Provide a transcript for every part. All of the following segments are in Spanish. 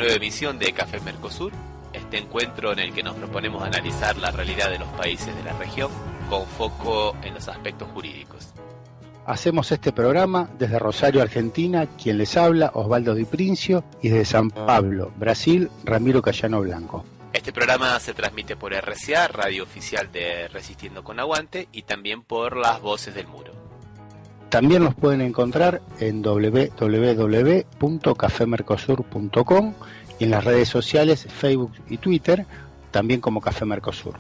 nueva emisión de Café Mercosur, este encuentro en el que nos proponemos analizar la realidad de los países de la región con foco en los aspectos jurídicos. Hacemos este programa desde Rosario, Argentina, quien les habla, Osvaldo Di Princio, y desde San Pablo, Brasil, Ramiro Cayano Blanco. Este programa se transmite por RCA, radio oficial de Resistiendo con Aguante, y también por Las Voces del Muro. También nos pueden encontrar en www.cafemercosur.com y en las redes sociales Facebook y Twitter, también como Café Mercosur.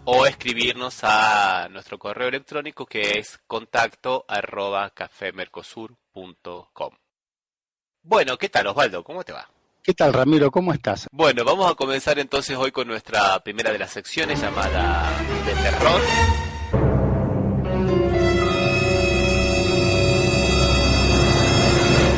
O escribirnos a nuestro correo electrónico que es contacto@cafemercosur.com. Bueno, ¿qué tal, Osvaldo? ¿Cómo te va? ¿Qué tal, Ramiro? ¿Cómo estás? Bueno, vamos a comenzar entonces hoy con nuestra primera de las secciones llamada de terror.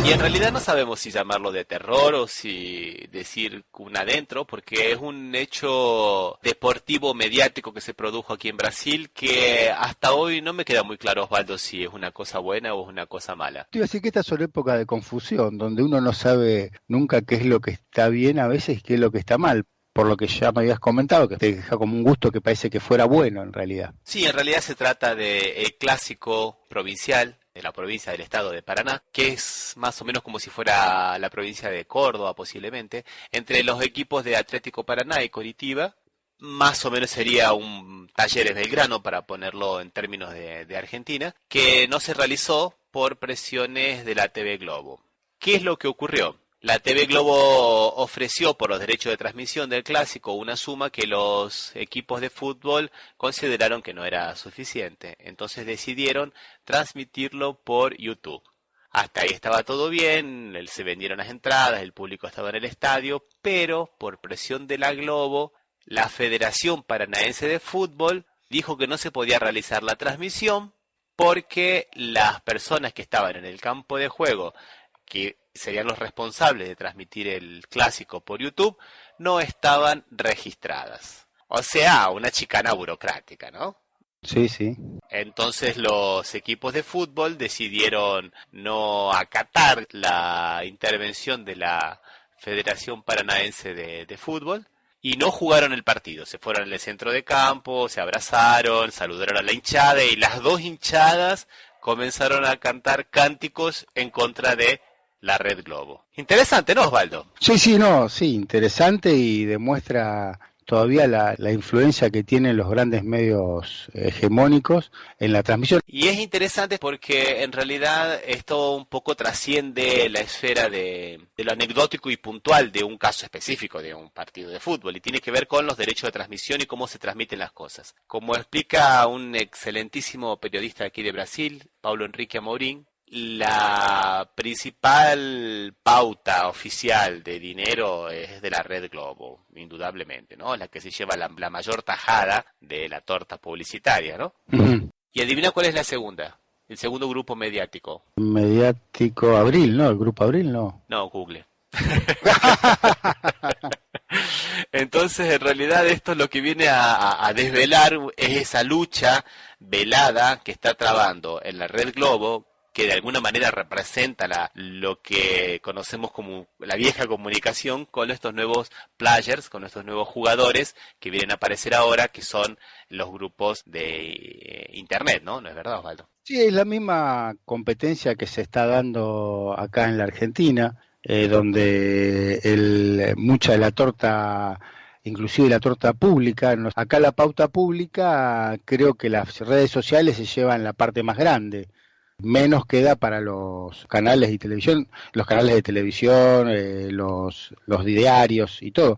Y en realidad no sabemos si llamarlo de terror o si decir un adentro, porque es un hecho deportivo mediático que se produjo aquí en Brasil que hasta hoy no me queda muy claro, Osvaldo, si es una cosa buena o es una cosa mala. Te iba a decir que esta es una época de confusión, donde uno no sabe nunca qué es lo que está bien a veces y qué es lo que está mal. Por lo que ya me habías comentado, que te deja como un gusto que parece que fuera bueno en realidad. Sí, en realidad se trata del clásico provincial de la provincia del estado de Paraná, que es más o menos como si fuera la provincia de Córdoba posiblemente, entre los equipos de Atlético Paraná y Coritiba. Más o menos sería un Talleres Belgrano, para ponerlo en términos de Argentina, que no se realizó por presiones de la TV Globo. ¿Qué es lo que ocurrió? La TV Globo ofreció por los derechos de transmisión del clásico una suma que los equipos de fútbol consideraron que no era suficiente. Entonces decidieron transmitirlo por YouTube. Hasta ahí estaba todo bien, se vendieron las entradas, el público estaba en el estadio, pero por presión de la Globo, la Federación Paranaense de Fútbol dijo que no se podía realizar la transmisión porque las personas que estaban en el campo de juego, que serían los responsables de transmitir el clásico por YouTube, no estaban registradas. O sea, una chicana burocrática, ¿no? Sí, sí. Entonces los equipos de fútbol decidieron no acatar la intervención de la Federación Paranaense de Fútbol y no jugaron el partido. Se fueron al centro de campo, se abrazaron, saludaron a la hinchada y las dos hinchadas comenzaron a cantar cánticos en contra de la Red Globo. Interesante, ¿no, Osvaldo? Sí, interesante y demuestra todavía la influencia que tienen los grandes medios hegemónicos en la transmisión. Y es interesante porque en realidad esto un poco trasciende la esfera de lo anecdótico y puntual de un caso específico de un partido de fútbol y tiene que ver con los derechos de transmisión y cómo se transmiten las cosas. Como explica un excelentísimo periodista aquí de Brasil, Paulo Henrique Amorim, la principal pauta oficial de dinero es de la Red Globo, indudablemente, ¿no? La que se lleva la mayor tajada de la torta publicitaria, ¿no? Uh-huh. Y adivina cuál es la segunda, el segundo grupo mediático. Mediático Abril, ¿no? El grupo Abril, no. No, Google. Entonces, en realidad esto es lo que viene a desvelar es esa lucha velada que está trabando en la Red Globo, que de alguna manera representa lo que conocemos como la vieja comunicación con estos nuevos players, con estos nuevos jugadores que vienen a aparecer ahora, que son los grupos de Internet, ¿no? ¿No es verdad, Osvaldo? Sí, es la misma competencia que se está dando acá en la Argentina, donde mucha de la torta, inclusive la torta pública, acá la pauta pública, creo que las redes sociales se llevan la parte más grande. Menos queda para los canales de televisión, los diarios y todo,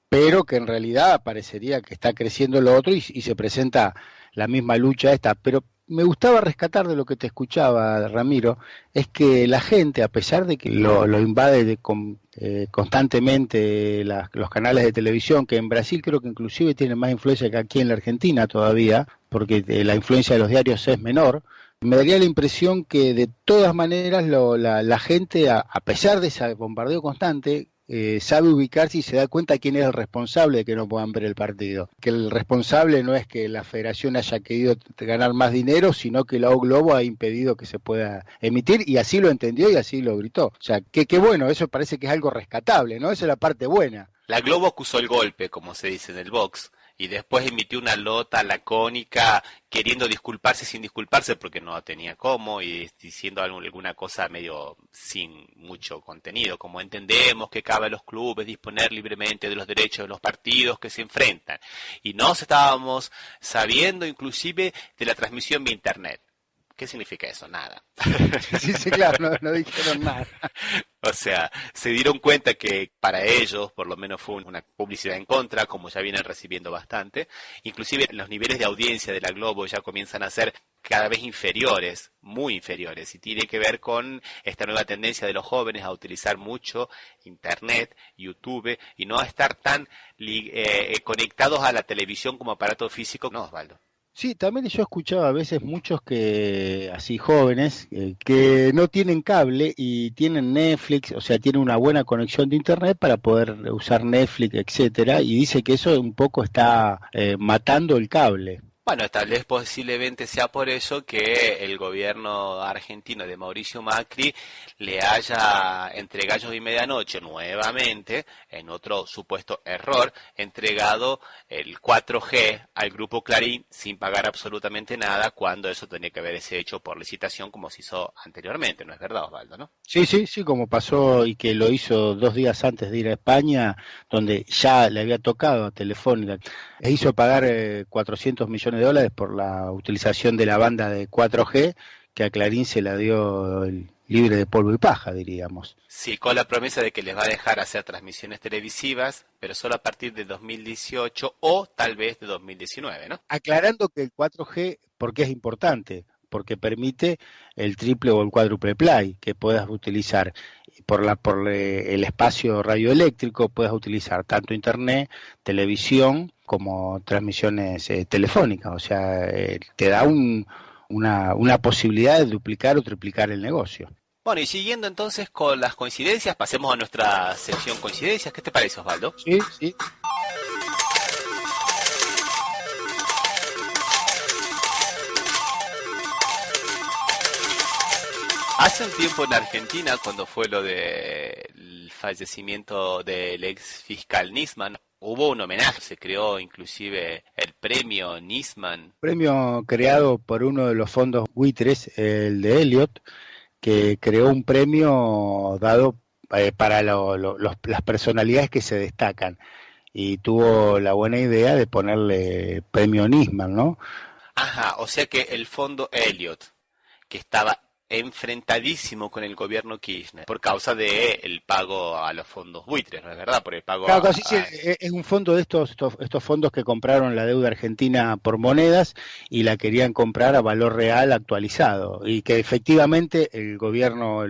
pero que en realidad parecería que está creciendo lo otro y se presenta la misma lucha esta. Pero me gustaba rescatar de lo que te escuchaba, Ramiro, es que la gente, a pesar de que lo invade constantemente los canales de televisión, que en Brasil creo que inclusive tienen más influencia que aquí en la Argentina todavía, porque la influencia de los diarios es menor, me daría la impresión que de todas maneras la gente, a pesar de ese bombardeo constante, sabe ubicarse y se da cuenta quién es el responsable de que no puedan ver el partido. Que el responsable no es que la federación haya querido ganar más dinero, sino que la O Globo ha impedido que se pueda emitir, y así lo entendió y así lo gritó. O sea, qué bueno, eso parece que es algo rescatable, ¿no? Esa es la parte buena. La Globo acusó el golpe, como se dice en el box, y después emitió una nota lacónica queriendo disculparse sin disculparse porque no tenía cómo y diciendo alguna cosa medio sin mucho contenido, como entendemos que cabe a los clubes disponer libremente de los derechos de los partidos que se enfrentan y nos estábamos sabiendo inclusive de la transmisión vía internet. ¿Qué significa eso? Nada. Sí, claro, no dijeron nada. O sea, se dieron cuenta que para ellos, por lo menos fue una publicidad en contra, como ya vienen recibiendo bastante. Inclusive los niveles de audiencia de la Globo ya comienzan a ser cada vez inferiores, muy inferiores, y tiene que ver con esta nueva tendencia de los jóvenes a utilizar mucho Internet, YouTube, y no a estar tan conectados a la televisión como aparato físico. No, Osvaldo. Sí, también yo escuchaba a veces muchos que, así jóvenes, que no tienen cable y tienen Netflix, o sea, tienen una buena conexión de internet para poder usar Netflix, etcétera, y dice que eso un poco está matando el cable. Bueno, tal vez posiblemente sea por eso que el gobierno argentino de Mauricio Macri le haya, entre gallos y medianoche, nuevamente, en otro supuesto error, entregado el 4G al grupo Clarín sin pagar absolutamente nada, cuando eso tenía que haberse hecho por licitación como se hizo anteriormente, ¿no es verdad, Osvaldo, no? Sí, como pasó y que lo hizo 2 días antes de ir a España, donde ya le había tocado a Telefónica, e hizo pagar $400 millones por la utilización de la banda de 4G, que a Clarín se la dio libre de polvo y paja, diríamos. Sí, con la promesa de que les va a dejar hacer transmisiones televisivas, pero solo a partir de 2018 o tal vez de 2019, ¿no? Aclarando que el 4G, ¿por qué es importante? Porque permite el triple o el cuádruple play, que puedas utilizar por el espacio radioeléctrico, puedas utilizar tanto internet, televisión, como transmisiones telefónicas. O sea, te da una posibilidad de duplicar o triplicar el negocio. Bueno, y siguiendo entonces con las coincidencias, pasemos a nuestra sección coincidencias. ¿Qué te parece, Osvaldo? Sí. Hace un tiempo en Argentina, cuando fue lo del fallecimiento del ex fiscal Nisman, hubo un homenaje, se creó inclusive el premio Nisman. Premio creado por uno de los fondos buitres, el de Elliot, que creó un premio dado para las personalidades que se destacan, y tuvo la buena idea de ponerle premio Nisman, ¿no? Ajá, o sea que el fondo Elliot, que estaba enfrentadísimo con el gobierno Kirchner por causa de el pago a los fondos buitres, ¿no es verdad? Por el pago Claro, sí, es un fondo de estos fondos que compraron la deuda argentina por monedas y la querían comprar a valor real actualizado, y que efectivamente el gobierno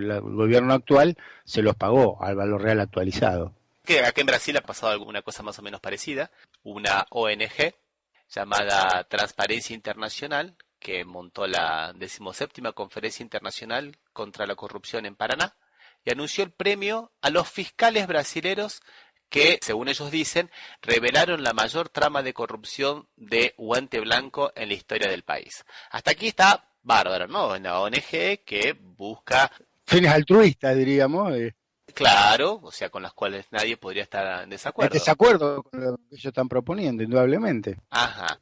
actual se los pagó al valor real actualizado. que acá en Brasil ha pasado alguna cosa más o menos parecida. Una ONG llamada Transparencia Internacional, que montó la 17ª Conferencia Internacional contra la Corrupción en Paraná, y anunció el premio a los fiscales brasileros que, según ellos dicen, revelaron la mayor trama de corrupción de guante blanco en la historia del país. Hasta aquí está bárbaro, ¿no? Una ONG que busca... Fines altruistas, diríamos. Claro, o sea, con las cuales nadie podría estar en En desacuerdo. desacuerdo con lo que ellos están proponiendo, indudablemente. Ajá.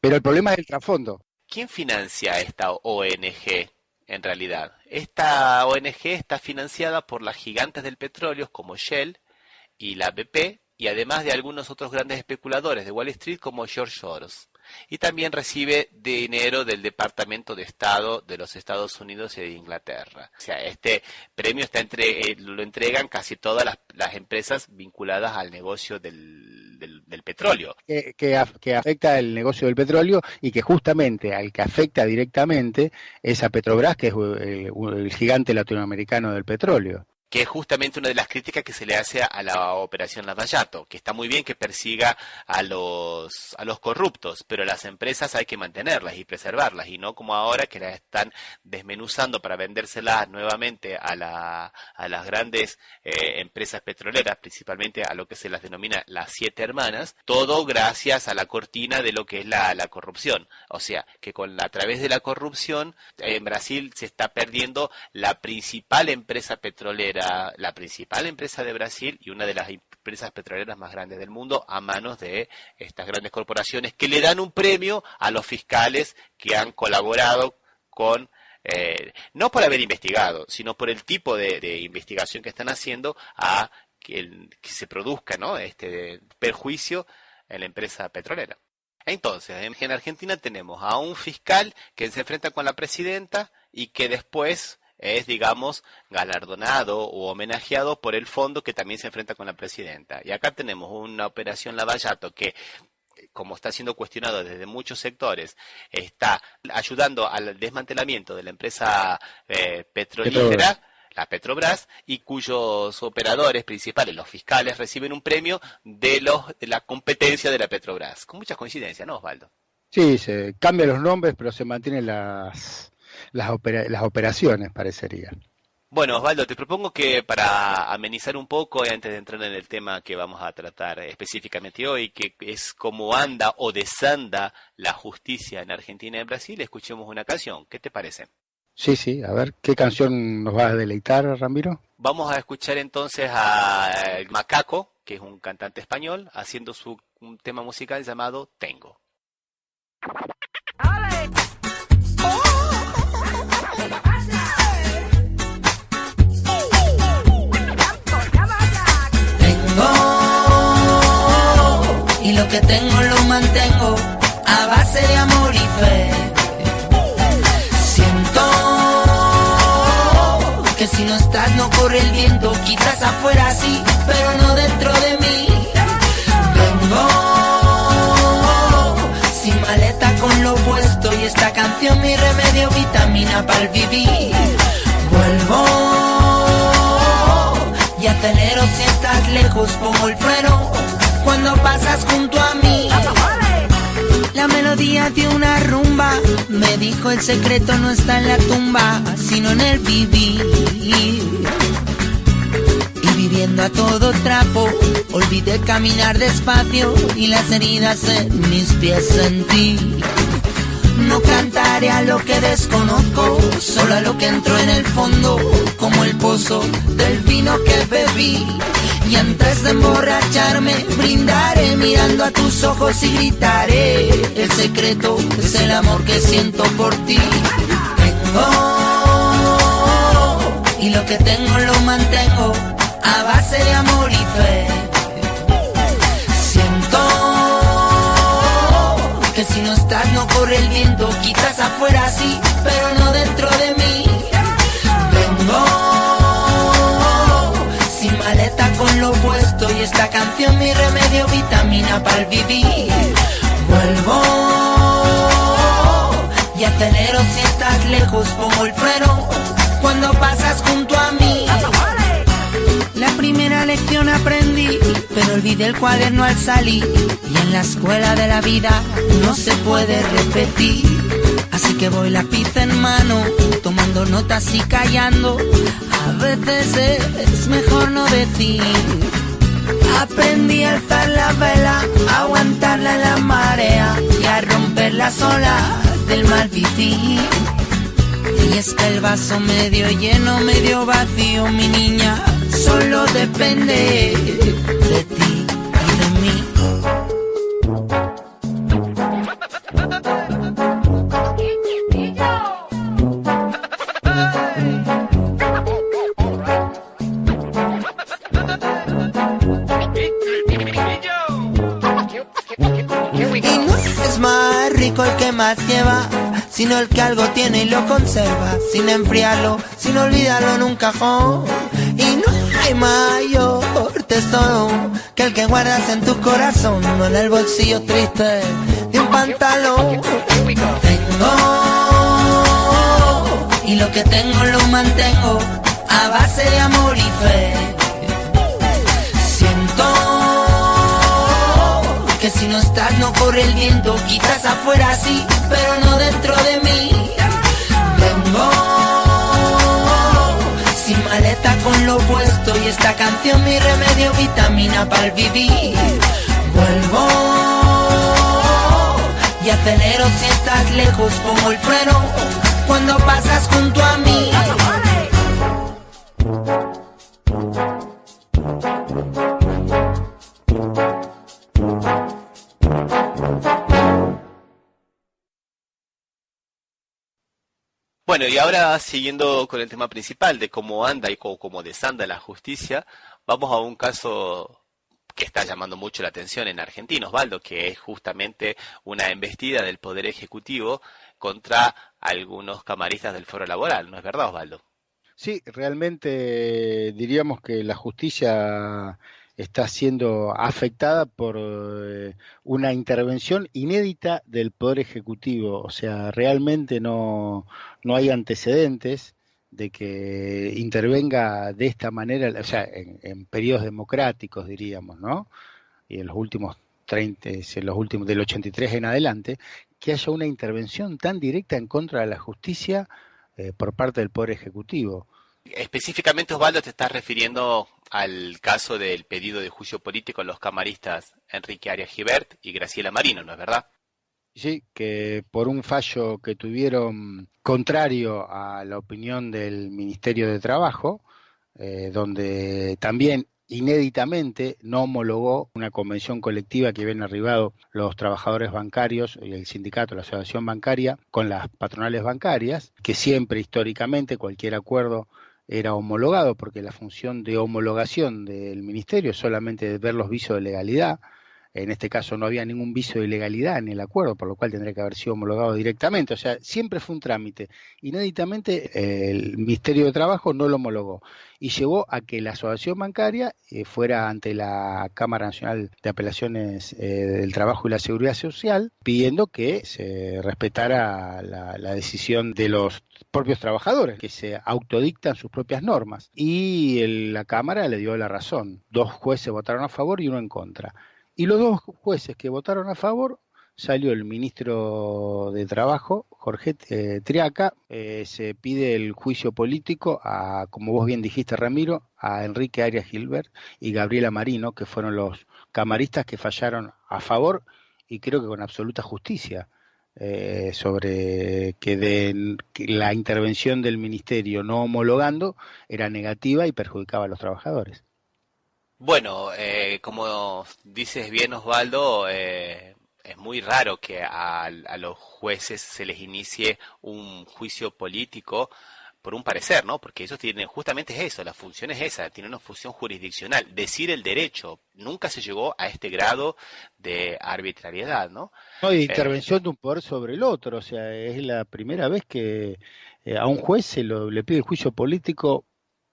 Pero el problema es el trasfondo. ¿Quién financia esta ONG en realidad? Esta ONG está financiada por las gigantes del petróleo como Shell y la BP, y además de algunos otros grandes especuladores de Wall Street como George Soros. Y también recibe dinero del Departamento de Estado de los Estados Unidos y de Inglaterra. O sea, este premio lo entregan casi todas las empresas vinculadas al negocio del petróleo. Que afecta el negocio del petróleo, y que justamente al que afecta directamente es a Petrobras, que es el gigante latinoamericano del petróleo. que es justamente una de las críticas que se le hace a la operación Lava Jato, que está muy bien que persiga a los corruptos, pero las empresas hay que mantenerlas y preservarlas, y no como ahora que las están desmenuzando para vendérselas nuevamente a las grandes empresas petroleras, principalmente a lo que se las denomina las 7 hermanas, todo gracias a la cortina de lo que es la corrupción. O sea, que a través de la corrupción en Brasil se está perdiendo la principal empresa petrolera, la principal empresa de Brasil y una de las empresas petroleras más grandes del mundo a manos de estas grandes corporaciones que le dan un premio a los fiscales que han colaborado con, no por haber investigado, sino por el tipo de investigación que están haciendo a que se produzca, ¿no?, este perjuicio en la empresa petrolera. Entonces, en Argentina tenemos a un fiscal que se enfrenta con la presidenta y que después es, digamos, galardonado o homenajeado por el fondo que también se enfrenta con la presidenta. Y acá tenemos una operación Lava Jato que, como está siendo cuestionado desde muchos sectores, está ayudando al desmantelamiento de la empresa petrolífera, la Petrobras, y cuyos operadores principales, los fiscales, reciben un premio de la competencia de la Petrobras. Con muchas coincidencias, ¿no, Osvaldo? Sí, se cambian los nombres, pero se mantienen las operaciones, parecería. Bueno, Osvaldo, te propongo que para amenizar un poco, y antes de entrar en el tema que vamos a tratar específicamente hoy, que es cómo anda o desanda la justicia en Argentina y en Brasil, escuchemos una canción. ¿Qué te parece? Sí, a ver, ¿qué canción nos va a deleitar, Ramiro? Vamos a escuchar entonces a El Macaco, que es un cantante español, haciendo un tema musical llamado Tengo. Y lo que tengo lo mantengo a base de amor y fe. Siento que si no estás no corre el viento, quizás afuera sí, pero no dentro de mí. Vengo sin maleta con lo puesto y esta canción mi remedio, vitamina para el vivir. Vuelvo y acelero si estás lejos, pongo el freno cuando pasas junto a mí. La melodía de una rumba me dijo el secreto no está en la tumba, sino en el vivir. Y viviendo a todo trapo, olvidé caminar despacio y las heridas en mis pies sentí. No cantaré a lo que desconozco, solo a lo que entró en el fondo, como el pozo del vino que bebí. Y antes de emborracharme, brindaré mirando a tus ojos y gritaré: el secreto es el amor que siento por ti. Tengo, y lo que tengo lo mantengo a base de amor y fe. Siento que si no estás no corre el viento, quizás afuera sí, pero no dentro de mí. Vengo sin maleta con lo puesto y esta canción mi remedio, vitamina para el vivir. Vuelvo y acelero si estás lejos, pongo el freno cuando pasas junto a mí. La primera lección aprendí, pero olvidé el cuaderno al salir. Y en la escuela de la vida no se puede repetir. Así que voy lápiz en mano, tomando notas y callando. A veces es mejor no decir. Aprendí a alzar la vela, a aguantarla en la marea y a romper las olas del mal vivir. Y es que el vaso medio lleno, medio vacío, mi niña, solo depende de ti y de mí. Y no es más rico el que más lleva, sino el que algo tiene y lo conserva, sin enfriarlo, sin olvidarlo en un cajón. Y no hay mayor tesoro que el que guardas en tu corazón, no en el bolsillo triste de un pantalón. Tengo, y lo que tengo lo mantengo a base de amor y fe. Siento que si no estás no corre el viento, quizás afuera sí, pero no dentro de mí. Vengo sin maleta con lo puesto y esta canción mi remedio, vitamina para el vivir. Vuelvo y acelero si estás lejos como el freno cuando pasas junto a mí. Bueno, y ahora siguiendo con el tema principal de cómo anda y cómo desanda la justicia, vamos a un caso que está llamando mucho la atención en Argentina, Osvaldo, que es justamente una embestida del Poder Ejecutivo contra algunos camaristas del Foro Laboral, ¿no es verdad, Osvaldo? Sí, realmente diríamos que la justicia está siendo afectada por una intervención inédita del Poder Ejecutivo. O sea, realmente no hay antecedentes de que intervenga de esta manera, o sea, en periodos democráticos, diríamos, ¿no? Y en los últimos 30, en los últimos del 83 en adelante, que haya una intervención tan directa en contra de la justicia por parte del Poder Ejecutivo. Específicamente, Osvaldo, te estás refiriendo al caso del pedido de juicio político a los camaristas Enrique Arias Gibert y Graciela Marino, ¿no es verdad? Sí, que por un fallo que tuvieron contrario a la opinión del Ministerio de Trabajo, donde también inéditamente no homologó una convención colectiva que habían arribado los trabajadores bancarios y el sindicato, la asociación bancaria, con las patronales bancarias, que siempre históricamente cualquier acuerdo era homologado, porque la función de homologación del ministerio es solamente ver los vicios de legalidad. En este caso no había ningún vicio de ilegalidad en el acuerdo, por lo cual tendría que haber sido homologado directamente. O sea, siempre fue un trámite. Inéditamente el Ministerio de Trabajo no lo homologó y llevó a que la asociación bancaria fuera ante la Cámara Nacional de Apelaciones del Trabajo y la Seguridad Social pidiendo que se respetara la decisión de los propios trabajadores, que se autodictan sus propias normas. Y la Cámara le dio la razón. 2 jueces votaron a favor y 1 en contra. Y los 2 jueces que votaron a favor, salió el ministro de Trabajo, Jorge Triaca, se pide el juicio político a, como vos bien dijiste, Ramiro, a Enrique Arias Gilbert y Gabriela Marino, que fueron los camaristas que fallaron a favor y creo que con absoluta justicia sobre que la intervención del ministerio no homologando era negativa y perjudicaba a los trabajadores. Bueno, como dices bien, Osvaldo, es muy raro que a los jueces se les inicie un juicio político por un parecer, ¿no? Porque ellos tienen, justamente es eso, la función es esa, tienen una función jurisdiccional, decir el derecho. Nunca se llegó a este grado de arbitrariedad, ¿no? No, de intervención de un poder sobre el otro, o sea, es la primera vez que a un juez le pide el juicio político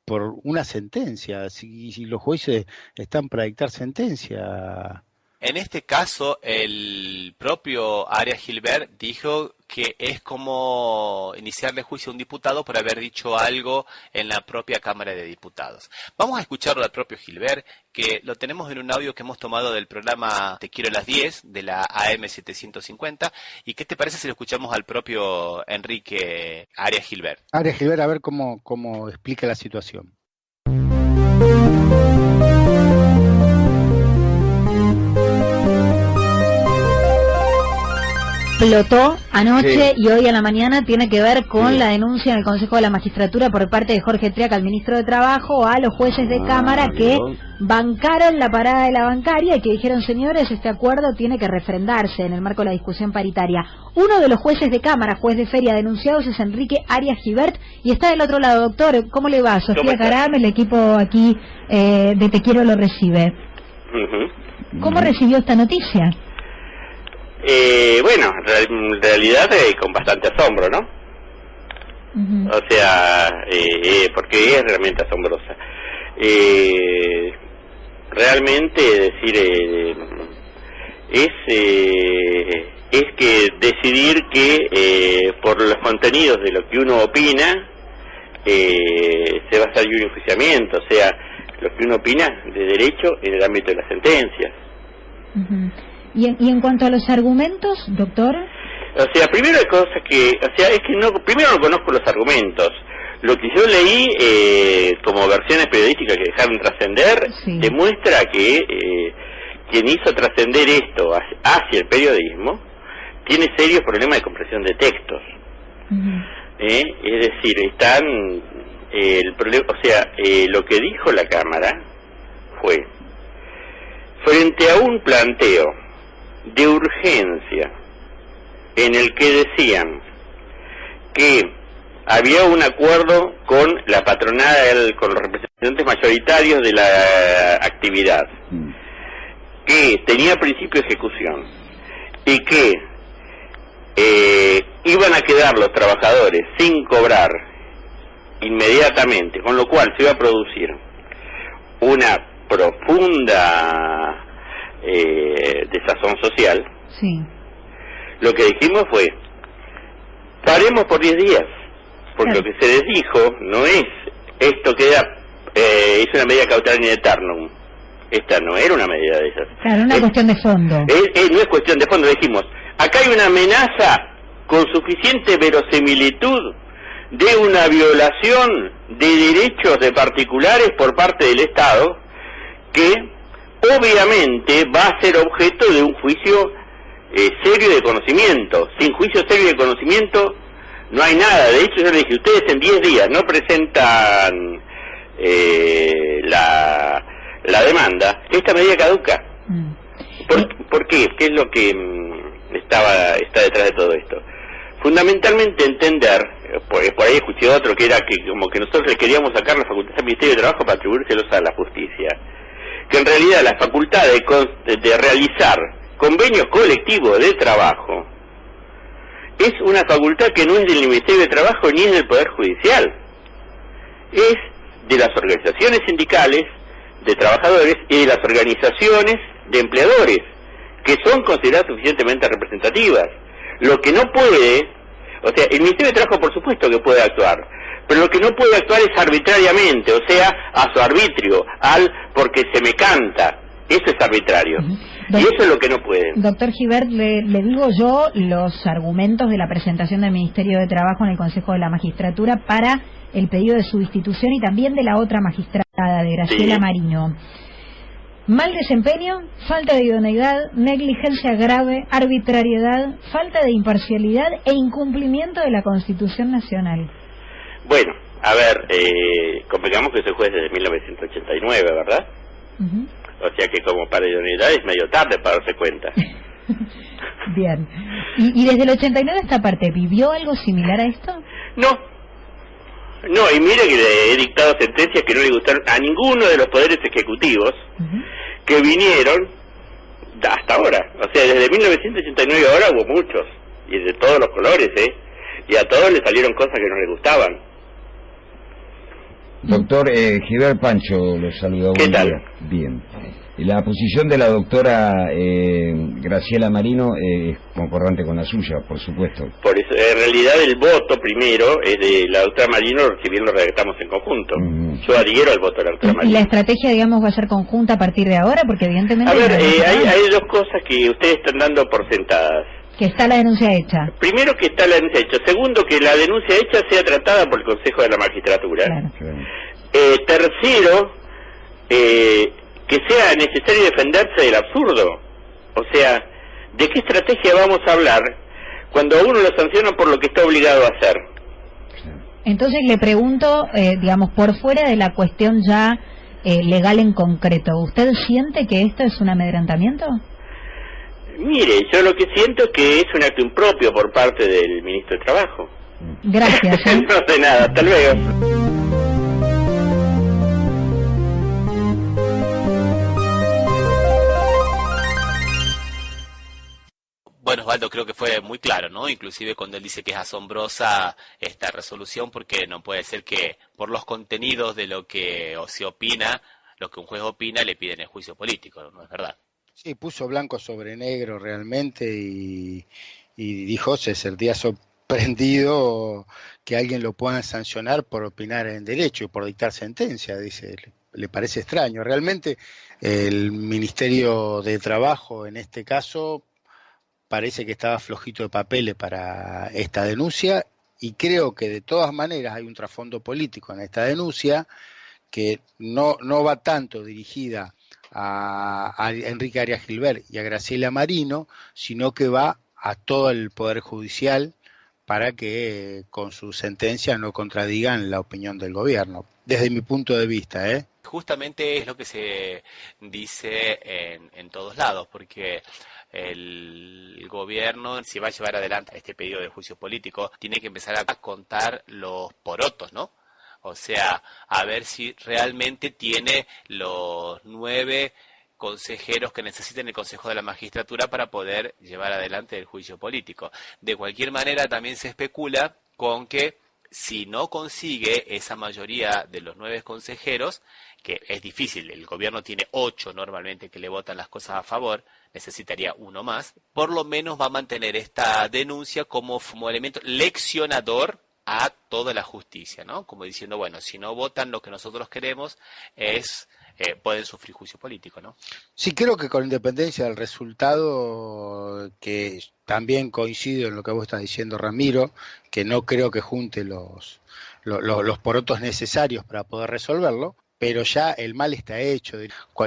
por una sentencia, si los jueces están para dictar sentencia. En este caso, el propio Arias Gilbert dijo que es como iniciarle juicio a un diputado por haber dicho algo en la propia Cámara de Diputados. Vamos a escucharlo al propio Gilbert, que lo tenemos en un audio que hemos tomado del programa Te quiero a las 10, de la AM 750. ¿Y qué te parece si lo escuchamos al propio Enrique Arias Gilbert? Arias Gilbert, a ver cómo explica la situación. Explotó anoche y hoy a la mañana tiene que ver con la denuncia en el Consejo de la Magistratura por parte de Jorge Triaca, al ministro de Trabajo, a los jueces de Cámara que bancaron la parada de la bancaria y que dijeron, señores, este acuerdo tiene que refrendarse en el marco de la discusión paritaria. Uno de los jueces de Cámara, juez de feria denunciados, es Enrique Arias Gibert y está del otro lado. Doctor, ¿cómo le va? Sofía Caram, el equipo aquí de Te Quiero lo recibe. ¿Cómo recibió esta noticia? Bueno, en realidad con bastante asombro, ¿no? O sea, porque es realmente asombrosa. Realmente decir es que decidir que por los contenidos de lo que uno opina se va a hacer un enjuiciamiento, o sea, lo que uno opina de derecho en el ámbito de las sentencias. ¿Y en cuanto a los argumentos, doctor? O sea, primero hay cosas que, primero no conozco los argumentos. Lo que yo leí como versiones periodísticas que dejaron trascender, demuestra que quien hizo trascender esto hacia el periodismo tiene serios problemas de comprensión de textos. Es decir, están el problema, o sea, lo que dijo la Cámara fue, frente a un planteo de urgencia en el que decían que había un acuerdo con la patronal, con los representantes mayoritarios de la actividad, que tenía principio de ejecución y que iban a quedar los trabajadores sin cobrar inmediatamente, con lo cual se iba a producir una profunda desazón social. Lo que dijimos fue, paremos por 10 días, porque lo que se les dijo no es, esto queda, es una medida cautelar in aeternum. Esta no era una medida de esas. Claro, una cuestión de fondo. No es cuestión de fondo, dijimos, acá hay una amenaza con suficiente verosimilitud de una violación de derechos de particulares por parte del Estado, que obviamente va a ser objeto de un juicio serio de conocimiento. Sin juicio serio de conocimiento no hay nada. De hecho, yo le dije, ustedes en 10 días no presentan la demanda, esta medida caduca. ¿Por qué? ¿Qué es lo que está detrás de todo esto? Fundamentalmente entender, por ahí escuché otro que era que como que nosotros le queríamos sacar la facultad al Ministerio de Trabajo para atribuírselos a la justicia, que en realidad la facultad de realizar convenios colectivos de trabajo es una facultad que no es del Ministerio de Trabajo ni es del Poder Judicial, es de las organizaciones sindicales de trabajadores y de las organizaciones de empleadores, que son consideradas suficientemente representativas. Lo que no puede, o sea, el Ministerio de Trabajo por supuesto que puede actuar, pero lo que no puede actuar es arbitrariamente, o sea, a su arbitrio, porque se me canta, eso es arbitrario. Y eso es lo que no pueden. Doctor Gibert, le digo yo los argumentos de la presentación del Ministerio de Trabajo en el Consejo de la Magistratura para el pedido de sustitución y también de la otra magistrada, de Graciela Marino. Mal desempeño, falta de idoneidad, negligencia grave, arbitrariedad, falta de imparcialidad e incumplimiento de la Constitución Nacional. Bueno, a ver, convengamos que soy juez desde 1989, ¿verdad? O sea que como para idoneidad es medio tarde para darse cuenta. Bien. ¿Y desde el 89 esta parte, vivió algo similar a esto? No, y mire que le he dictado sentencias que no le gustaron a ninguno de los poderes ejecutivos que vinieron hasta ahora. O sea, desde 1989 ahora hubo muchos, y de todos los colores, y a todos les salieron cosas que no les gustaban. Doctor Gibert Pancho, los saluda. ¿Qué tal? Bien. La posición de la doctora Graciela Marino es concordante con la suya, por supuesto. Por eso, en realidad el voto primero es de la doctora Marino, si bien lo redactamos en conjunto. Yo adhiero al voto de la doctora Marino. ¿Y la estrategia, digamos, va a ser conjunta a partir de ahora? Porque evidentemente... A ver, hay dos cosas que ustedes están dando por sentadas. Que está la denuncia hecha. Primero, que está la denuncia hecha. Segundo, que la denuncia hecha sea tratada por el Consejo de la Magistratura. Claro. Tercero, que sea necesario defenderse del absurdo. O sea, ¿de qué estrategia vamos a hablar cuando a uno lo sancionan por lo que está obligado a hacer? Entonces le pregunto, digamos, por fuera de la cuestión ya legal en concreto, ¿usted siente que esto es un amedrentamiento? Mire, yo lo que siento es que es un acto impropio por parte del ministro de Trabajo. Gracias. No sé nada, hasta luego. Bueno, Osvaldo, creo que fue muy claro, ¿no? Inclusive cuando él dice que es asombrosa esta resolución, porque no puede ser que por los contenidos de lo que se opina, lo que un juez opina, le piden el juicio político, ¿no es verdad? Sí, puso blanco sobre negro realmente y dijo César Díaz sorprendido que alguien lo pueda sancionar por opinar en derecho y por dictar sentencia, dice. Le parece extraño. Realmente el Ministerio de Trabajo en este caso parece que estaba flojito de papeles para esta denuncia, y creo que de todas maneras hay un trasfondo político en esta denuncia que no va tanto dirigida a Enrique Arias Gilbert y a Graciela Marino, sino que va a todo el Poder Judicial para que con su sentencia no contradigan la opinión del gobierno, desde mi punto de vista, Justamente es lo que se dice en todos lados, porque el gobierno, si va a llevar adelante este pedido de juicio político, tiene que empezar a contar los porotos, ¿no? O sea, a ver si realmente tiene los 9 consejeros que necesiten el Consejo de la Magistratura para poder llevar adelante el juicio político. De cualquier manera, también se especula con que si no consigue esa mayoría de los 9 consejeros, que es difícil, el gobierno tiene 8 normalmente que le votan las cosas a favor, necesitaría 1 más, por lo menos va a mantener esta denuncia como elemento leccionador a toda la justicia, ¿no? Como diciendo, bueno, si no votan lo que nosotros queremos, pueden sufrir juicio político, ¿no? Sí, creo que con independencia del resultado, que también coincido en lo que vos estás diciendo, Ramiro, que no creo que junte los porotos necesarios para poder resolverlo, pero ya el mal está hecho.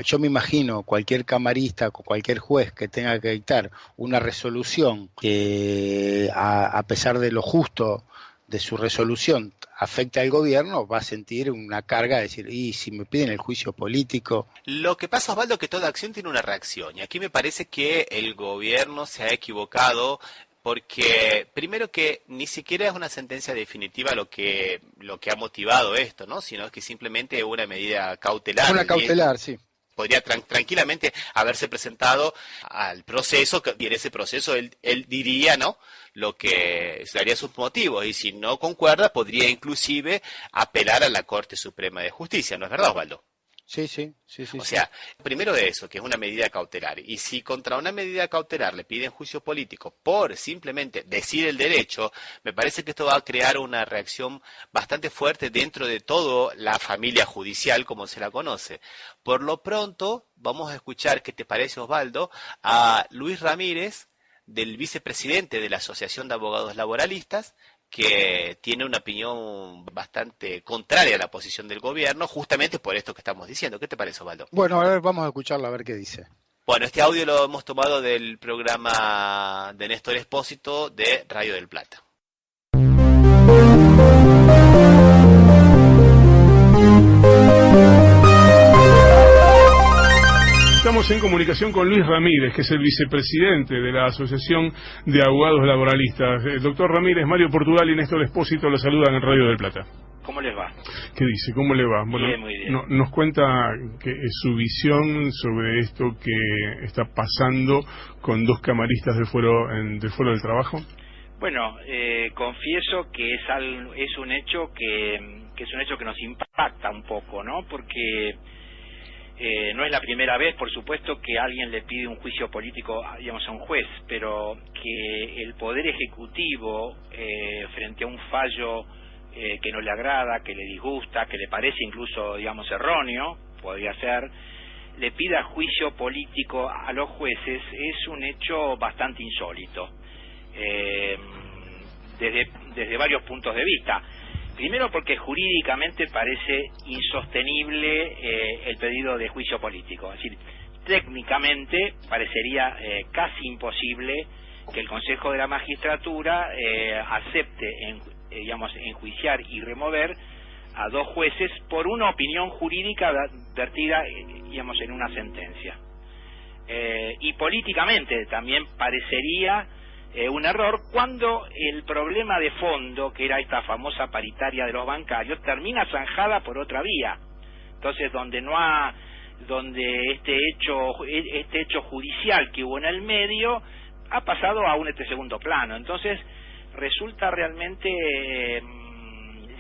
Yo me imagino cualquier camarista, cualquier juez que tenga que dictar una resolución que a pesar de lo justo de su resolución afecta al gobierno, va a sentir una carga de decir, y si me piden el juicio político. Lo que pasa, Osvaldo, que toda acción tiene una reacción, y aquí me parece que el gobierno se ha equivocado, porque primero que ni siquiera es una sentencia definitiva lo que ha motivado esto, ¿no? Sino que simplemente una medida cautelar. Una cautelar, sí. Podría tranquilamente haberse presentado al proceso, y en ese proceso él diría, ¿no?, lo que serían sus motivos, y si no concuerda podría inclusive apelar a la Corte Suprema de Justicia, ¿no es verdad, Osvaldo? Sí. O sea, primero de eso, que es una medida cautelar, y si contra una medida cautelar le piden juicio político por simplemente decir el derecho, me parece que esto va a crear una reacción bastante fuerte dentro de toda la familia judicial como se la conoce. Por lo pronto, vamos a escuchar, ¿qué te parece, Osvaldo?, a Luis Ramírez, del vicepresidente de la Asociación de Abogados Laboralistas, que tiene una opinión bastante contraria a la posición del gobierno, justamente por esto que estamos diciendo. ¿Qué te parece, Osvaldo? Bueno, a ver, vamos a escucharlo, a ver qué dice. Bueno, este audio lo hemos tomado del programa de Néstor Espósito de Radio del Plata. Estamos en comunicación con Luis Ramírez, que es el vicepresidente de la Asociación de Abogados Laboralistas. Doctor Ramírez, Mario Portugal y Néstor Espósito lo saludan en Radio del Plata. ¿Cómo les va? ¿Qué dice? ¿Cómo le va? Bueno, bien, muy bien. Nos cuenta su visión sobre esto que está pasando con 2 camaristas del Fuero del Trabajo. Bueno, confieso que es un hecho que es un hecho que nos impacta un poco, ¿no? Porque no es la primera vez, por supuesto, que alguien le pide un juicio político, digamos, a un juez, pero que el Poder Ejecutivo, frente a un fallo que no le agrada, que le disgusta, que le parece incluso, digamos, erróneo, podría ser, le pida juicio político a los jueces, es un hecho bastante insólito, desde varios puntos de vista. Primero porque jurídicamente parece insostenible el pedido de juicio político, es decir, técnicamente parecería casi imposible que el Consejo de la Magistratura acepte enjuiciar y remover a 2 jueces por una opinión jurídica vertida, digamos, en una sentencia. Y políticamente también parecería un error cuando el problema de fondo, que era esta famosa paritaria de los bancarios, termina zanjada por otra vía. Entonces, donde este hecho judicial que hubo en el medio ha pasado a un segundo plano. Entonces, resulta realmente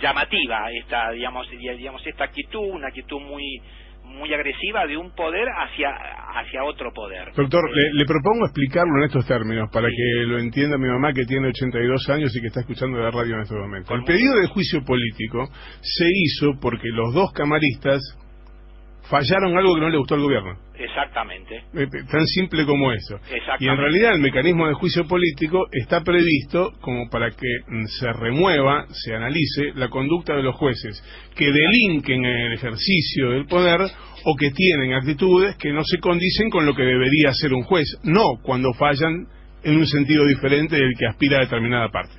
llamativa esta actitud, una actitud muy muy agresiva de un poder hacia otro poder. Doctor, le propongo explicarlo en estos términos para que lo entienda mi mamá, que tiene 82 años y que está escuchando la radio en este momento. El pedido de juicio político se hizo porque los dos camaristas fallaron algo que no le gustó al gobierno. Exactamente. Tan simple como eso. Exactamente. Y en realidad el mecanismo de juicio político está previsto como para que se remueva, se analice la conducta de los jueces que delinquen en el ejercicio del poder o que tienen actitudes que no se condicen con lo que debería hacer un juez, no cuando fallan en un sentido diferente del que aspira a determinada parte.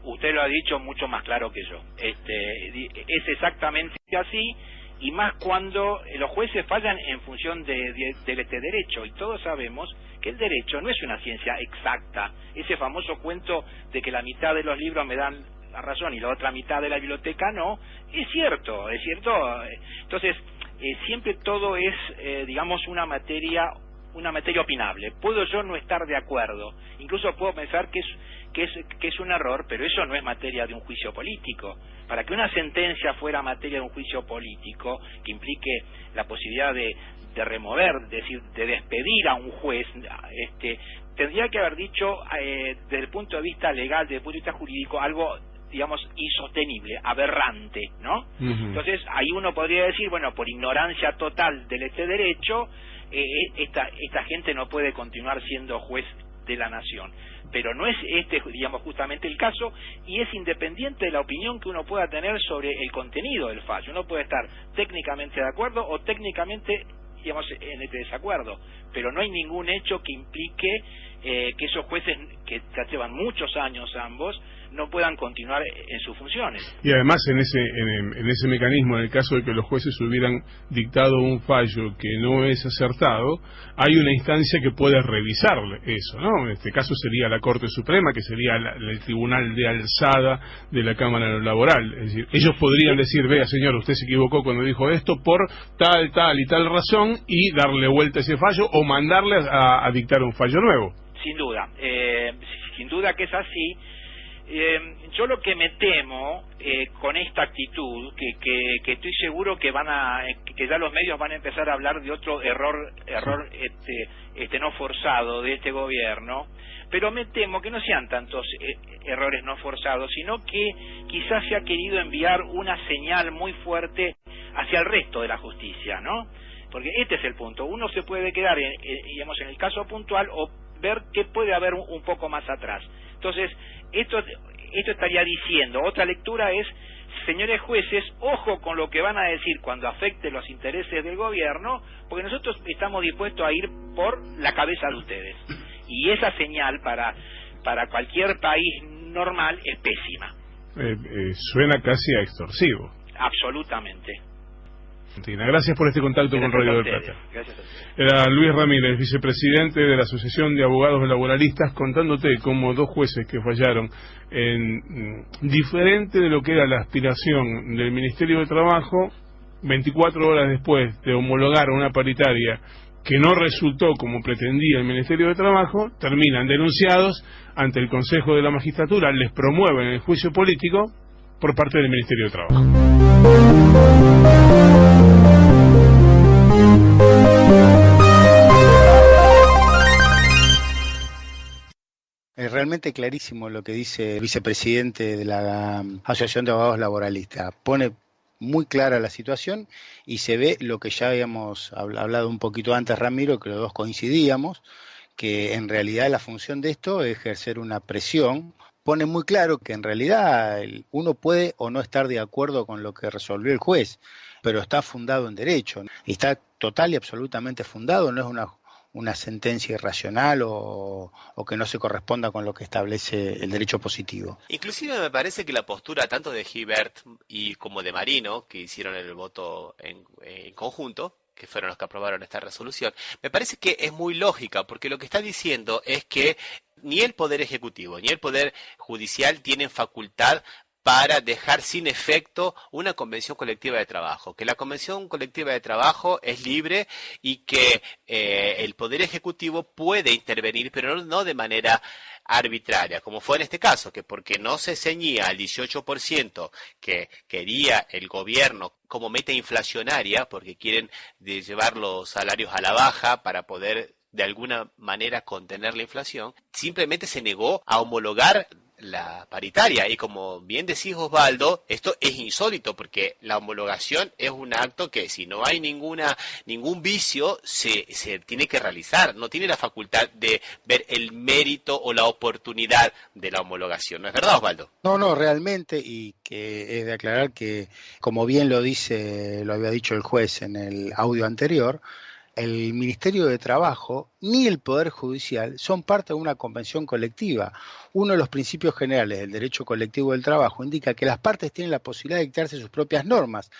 Usted lo ha dicho mucho más claro que yo. Es exactamente así. Y más cuando los jueces fallan en función de este derecho, y todos sabemos que el derecho no es una ciencia exacta. Ese famoso cuento de que la mitad de los libros me dan la razón y la otra mitad de la biblioteca no, es cierto. Entonces, siempre todo es, digamos, una materia opinable. Puedo yo no estar de acuerdo, incluso puedo pensar que es un error, pero eso no es materia de un juicio político. Para que una sentencia fuera materia de un juicio político, que implique la posibilidad de remover, de despedir a un juez, tendría que haber dicho, desde el punto de vista legal, desde el punto de vista jurídico, algo, digamos, insostenible, aberrante, ¿no? Uh-huh. Entonces, ahí uno podría decir, bueno, por ignorancia total de este derecho, esta gente no puede continuar siendo juez de la nación. Pero no es digamos, justamente el caso, y es independiente de la opinión que uno pueda tener sobre el contenido del fallo. Uno puede estar técnicamente de acuerdo o técnicamente, digamos, en este desacuerdo, pero no hay ningún hecho que implique que esos jueces, que llevan muchos años ambos, no puedan continuar en sus funciones. Y además en ese mecanismo, en el caso de que los jueces hubieran dictado un fallo que no es acertado, hay una instancia que puede revisar eso, ¿no? En este caso sería la Corte Suprema, que sería el tribunal de alzada de la Cámara Laboral. Es decir, ellos podrían decir, vea señor, usted se equivocó cuando dijo esto por tal y tal razón, y darle vuelta a ese fallo o mandarle a dictar un fallo nuevo. Sin duda que es así. Yo lo que me temo con esta actitud, que estoy seguro que que ya los medios van a empezar a hablar de otro error no forzado de este gobierno, pero me temo que no sean tantos errores no forzados, sino que quizás se ha querido enviar una señal muy fuerte hacia el resto de la justicia, ¿no? Porque este es el punto. Uno se puede quedar digamos, en el caso puntual o ver qué puede haber un poco más atrás. Entonces, esto estaría diciendo, otra lectura es, señores jueces, ojo con lo que van a decir cuando afecte los intereses del gobierno, porque nosotros estamos dispuestos a ir por la cabeza de ustedes. Y esa señal para cualquier país normal es pésima. Suena casi a extorsivo. Absolutamente. Gracias por este contacto con Radio del Plata. Era Luis Ramírez, vicepresidente de la Asociación de Abogados Laboralistas, contándote cómo dos jueces que fallaron diferente de lo que era la aspiración del Ministerio de Trabajo, 24 horas después de homologar una paritaria que no resultó como pretendía el Ministerio de Trabajo, terminan denunciados ante el Consejo de la Magistratura, les promueven el juicio político por parte del Ministerio de Trabajo. Es realmente clarísimo lo que dice el vicepresidente de la Asociación de Abogados Laboralistas. Pone muy clara la situación y se ve lo que ya habíamos hablado un poquito antes, Ramiro, que los dos coincidíamos, que en realidad la función de esto es ejercer una presión. Pone muy claro que en realidad uno puede o no estar de acuerdo con lo que resolvió el juez, pero está fundado en derecho, y está total y absolutamente fundado, no es una sentencia irracional o que no se corresponda con lo que establece el derecho positivo. Inclusive me parece que la postura tanto de Gibert y como de Marino, que hicieron el voto en conjunto, que fueron los que aprobaron esta resolución, me parece que es muy lógica, porque lo que está diciendo es que ni el Poder Ejecutivo ni el Poder Judicial tienen facultad para dejar sin efecto una convención colectiva de trabajo, que la convención colectiva de trabajo es libre y que el Poder Ejecutivo puede intervenir, pero no de manera arbitraria, como fue en este caso, que porque no se ceñía al 18% que quería el gobierno como meta inflacionaria, porque quieren llevar los salarios a la baja para poder de alguna manera contener la inflación, simplemente se negó a homologar la paritaria. Y como bien decís, Osvaldo, esto es insólito porque la homologación es un acto que si no hay ningún vicio se tiene que realizar, no tiene la facultad de ver el mérito o la oportunidad de la homologación. ¿No es verdad, Osvaldo? No, realmente, y que es de aclarar que, como bien lo había dicho el juez en el audio anterior, el Ministerio de Trabajo ni el Poder Judicial son parte de una convención colectiva. Uno de los principios generales del derecho colectivo del trabajo indica que las partes tienen la posibilidad de dictarse sus propias normas.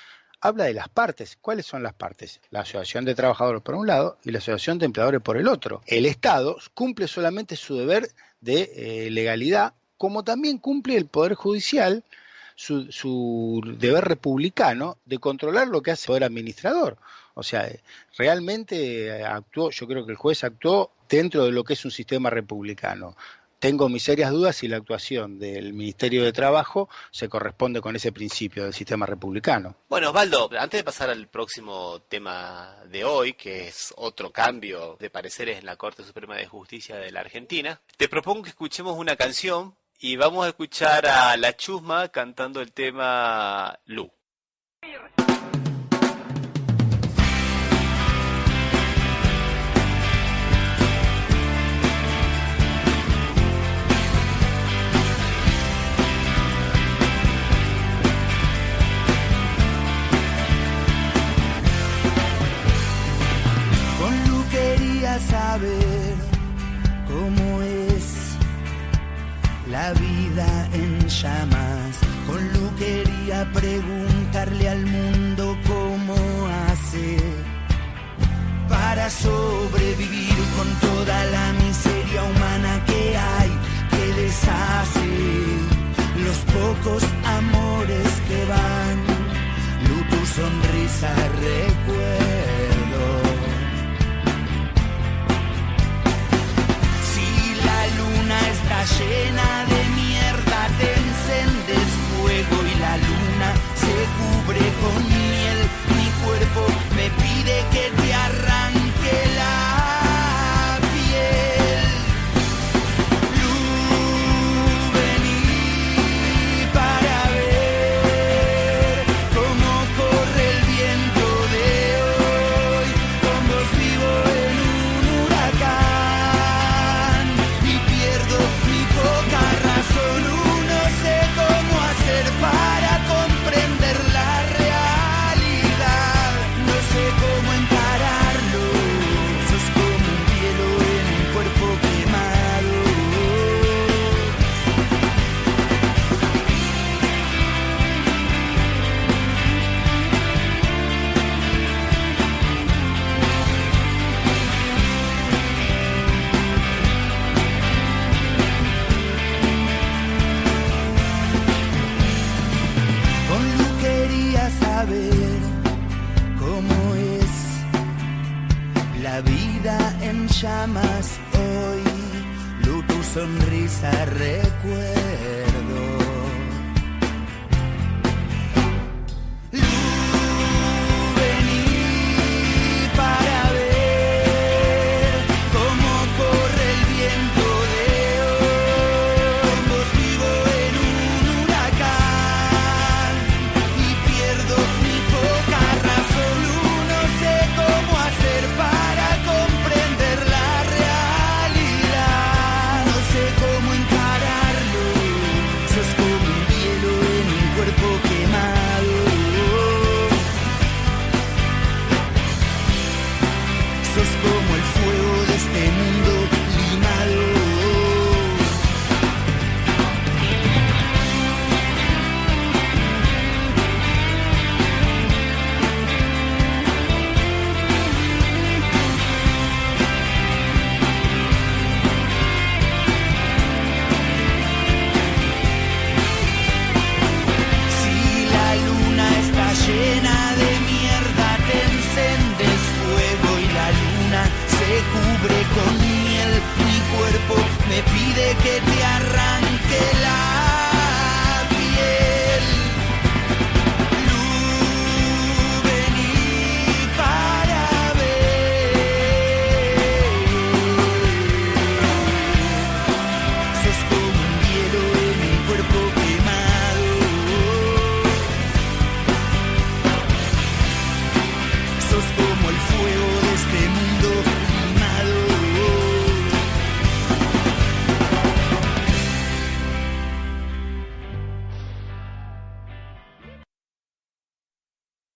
Habla de las partes. ¿Cuáles son las partes? La Asociación de Trabajadores por un lado y la Asociación de Empleadores por el otro. El Estado cumple solamente su deber de legalidad, como también cumple el Poder Judicial su deber republicano de controlar lo que hace el Poder Administrador. O sea, realmente yo creo que el juez actuó dentro de lo que es un sistema republicano. Tengo mis serias dudas si la actuación del Ministerio de Trabajo se corresponde con ese principio del sistema republicano. Bueno, Osvaldo, antes de pasar al próximo tema de hoy, que es otro cambio de pareceres en la Corte Suprema de Justicia de la Argentina, te propongo que escuchemos una canción y vamos a escuchar a La Chusma cantando el tema Lu. Saber cómo es la vida en llamas. Con Lu quería preguntarle al mundo cómo hacer para sobrevivir con toda la miseria humana que hay, que deshace los pocos amores que van. Lu, tu sonrisa recuerdo. Está llena de mierda, te encendes fuego y la luna se cubre con miel. Mi cuerpo me pide que te arranque la piel. Lu, vení para ver cómo corre el viento de hoy. Con vos vivo en un huracán. Poca razón, no sé cómo hacer para comprender la realidad. No sé cómo encararlo. Sos como un hielo en un cuerpo quemado. Saber cómo es la vida en llamas hoy. Lu, tu sonrisa recuerdo. Lu, vení para ver cómo corre el viento de hoy. Con vos vivo en un huracán y pierdo mi poca razón. No sé cómo hacer para comprender la realidad. No sé cómo encararlo. Sos como un hielo en un cuerpo quemado. Sos como el fuego de este mundo limado. que te arranque la piel. Lu, vení para ver. Sos como un hielo en mi cuerpo quemado. Sos como el fuego de este mundo limado.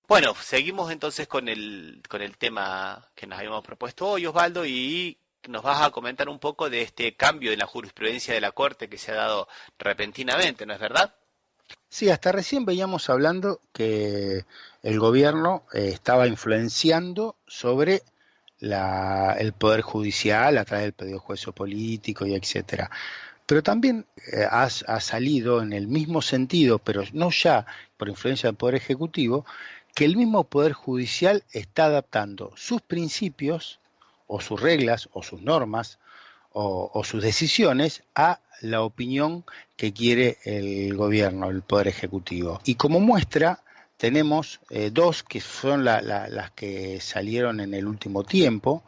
Bueno, seguimos entonces con el tema que nos habíamos propuesto hoy, Osvaldo, y nos vas a comentar un poco de este cambio en la jurisprudencia de la Corte que se ha dado repentinamente, ¿no es verdad? Sí, hasta recién veíamos hablando que el gobierno estaba influenciando sobre el Poder Judicial a través del pedido de juicio político y etcétera. Pero también ha salido en el mismo sentido, pero no ya por influencia del Poder Ejecutivo, que el mismo Poder Judicial está adaptando sus principios o sus reglas o sus normas o sus decisiones a la opinión que quiere el gobierno, el Poder Ejecutivo. Y como muestra tenemos dos que son las que salieron en el último tiempo.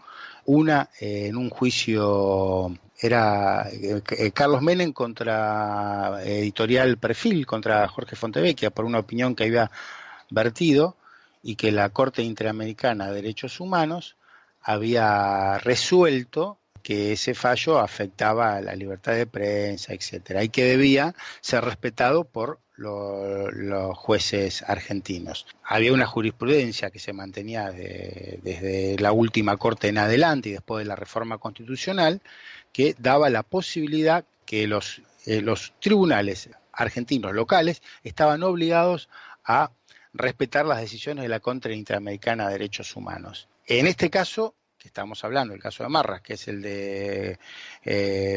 Una en un juicio era Carlos Menem contra Editorial Perfil, contra Jorge Fontevecchia, por una opinión que había vertido y que la Corte Interamericana de Derechos Humanos había resuelto que ese fallo afectaba a la libertad de prensa, etcétera, y que debía ser respetado por los jueces argentinos. Había una jurisprudencia que se mantenía desde la última Corte en adelante y después de la reforma constitucional, que daba la posibilidad que los tribunales argentinos locales estaban obligados a respetar las decisiones de la Corte Interamericana de Derechos Humanos. En este caso, que estamos hablando, el caso de Marras, que es el de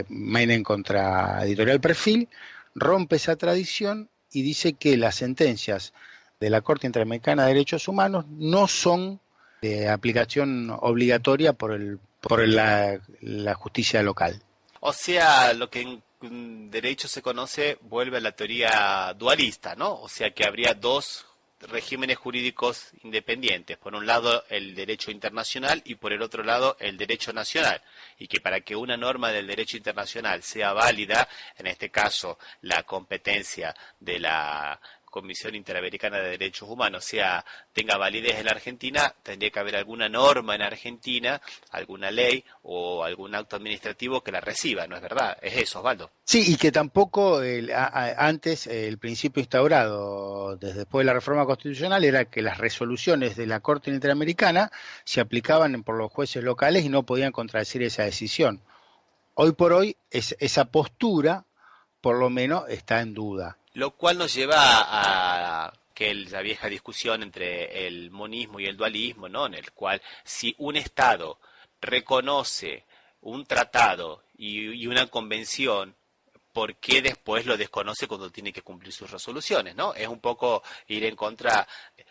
Menem contra Editorial Perfil, rompe esa tradición y dice que las sentencias de la Corte Interamericana de Derechos Humanos no son de aplicación obligatoria por la justicia local. O sea, lo que en derecho se conoce vuelve a la teoría dualista, ¿no? O sea que habría dos regímenes jurídicos independientes, por un lado el derecho internacional y por el otro lado el derecho nacional, y que para que una norma del derecho internacional sea válida, en este caso la competencia de la Comisión Interamericana de Derechos Humanos tenga validez en la Argentina, tendría que haber alguna norma en Argentina, alguna ley o algún acto administrativo que la reciba, ¿no es verdad? Es eso, Osvaldo. Sí, y que tampoco antes el principio instaurado después de la reforma constitucional era que las resoluciones de la Corte Interamericana se aplicaban por los jueces locales y no podían contradecir esa decisión. Hoy por hoy esa postura por lo menos está en duda. Lo cual nos lleva a que la vieja discusión entre el monismo y el dualismo, ¿no? En el cual si un Estado reconoce un tratado y una convención, ¿por qué después lo desconoce cuando tiene que cumplir sus resoluciones, ¿no? Es un poco ir en contra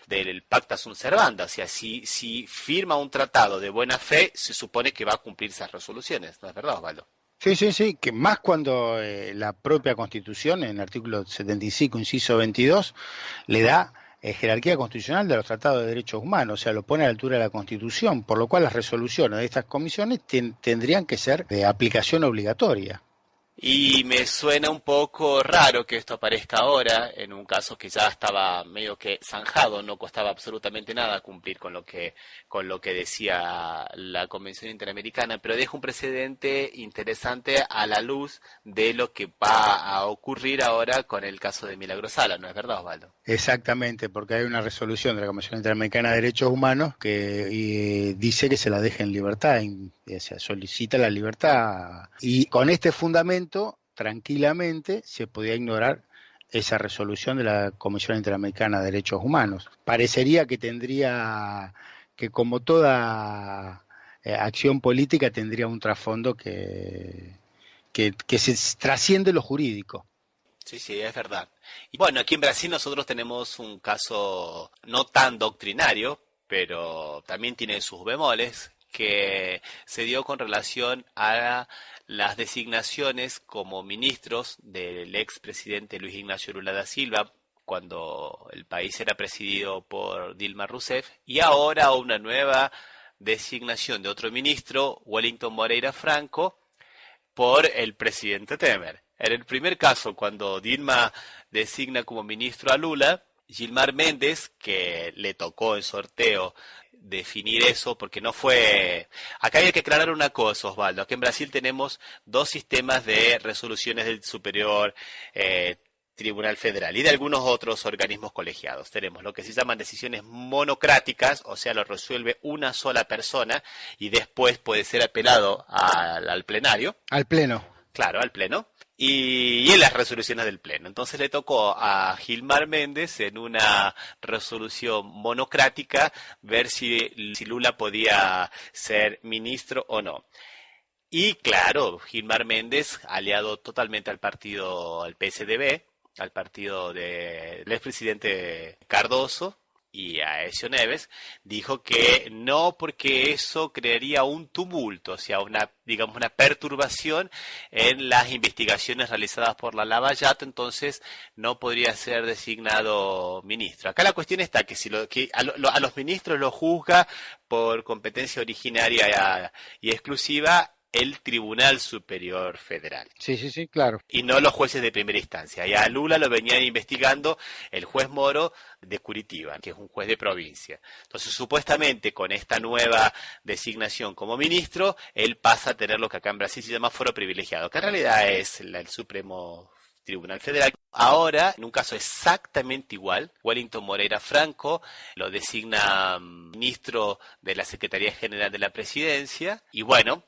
del pacta sunt servanda, o sea, si firma un tratado de buena fe, se supone que va a cumplir esas resoluciones, ¿no es verdad, Osvaldo? Sí, que más cuando la propia Constitución, en el artículo 75, inciso 22, le da jerarquía constitucional de los tratados de derechos humanos, o sea, lo pone a la altura de la Constitución, por lo cual las resoluciones de estas comisiones tendrían que ser de aplicación obligatoria. Y me suena un poco raro que esto aparezca ahora, en un caso que ya estaba medio que zanjado, no costaba absolutamente nada cumplir con lo que decía la Convención Interamericana, pero deja un precedente interesante a la luz de lo que va a ocurrir ahora con el caso de Milagro Sala, ¿no es verdad, Osvaldo? Exactamente, porque hay una resolución de la Convención Interamericana de Derechos Humanos que dice que se la deje en libertad, se solicita la libertad, y con este fundamento tranquilamente se podía ignorar esa resolución de la Comisión Interamericana de Derechos Humanos. Parecería que tendría, que como toda acción política tendría un trasfondo que se trasciende lo jurídico. Sí, es verdad. Y bueno, aquí en Brasil nosotros tenemos un caso no tan doctrinario, pero también tiene sus bemoles, que se dio con relación a las designaciones como ministros del expresidente Luis Ignacio Lula da Silva, cuando el país era presidido por Dilma Rousseff, y ahora una nueva designación de otro ministro, Wellington Moreira Franco, por el presidente Temer. En el primer caso, cuando Dilma designa como ministro a Lula, Gilmar Méndez, que le tocó en sorteo definir eso, porque no fue... Acá hay que aclarar una cosa, Osvaldo. Aquí en Brasil tenemos dos sistemas de resoluciones del Superior Tribunal Federal y de algunos otros organismos colegiados. Tenemos lo que se llaman decisiones monocráticas, o sea, lo resuelve una sola persona y después puede ser apelado al plenario. Al pleno. Claro, al pleno. Y en las resoluciones del pleno. Entonces le tocó a Gilmar Méndez en una resolución monocrática ver si Lula podía ser ministro o no. Y claro, Gilmar Méndez, aliado totalmente al partido, al PSDB, al partido del expresidente Cardoso y a Aécio Neves, dijo que no, porque eso crearía un tumulto, o sea, una perturbación en las investigaciones realizadas por la Lava Jato, entonces no podría ser designado ministro. Acá la cuestión está que si a los ministros los juzga por competencia originaria y exclusiva el Tribunal Superior Federal. Sí, claro. Y no los jueces de primera instancia. Y a Lula lo venía investigando el juez Moro de Curitiba, que es un juez de provincia. Entonces, supuestamente, con esta nueva designación como ministro, él pasa a tener lo que acá en Brasil se llama foro privilegiado, que en realidad es el Supremo Tribunal Federal. Ahora, en un caso exactamente igual, Wellington Moreira Franco lo designa ministro de la Secretaría General de la Presidencia, y bueno,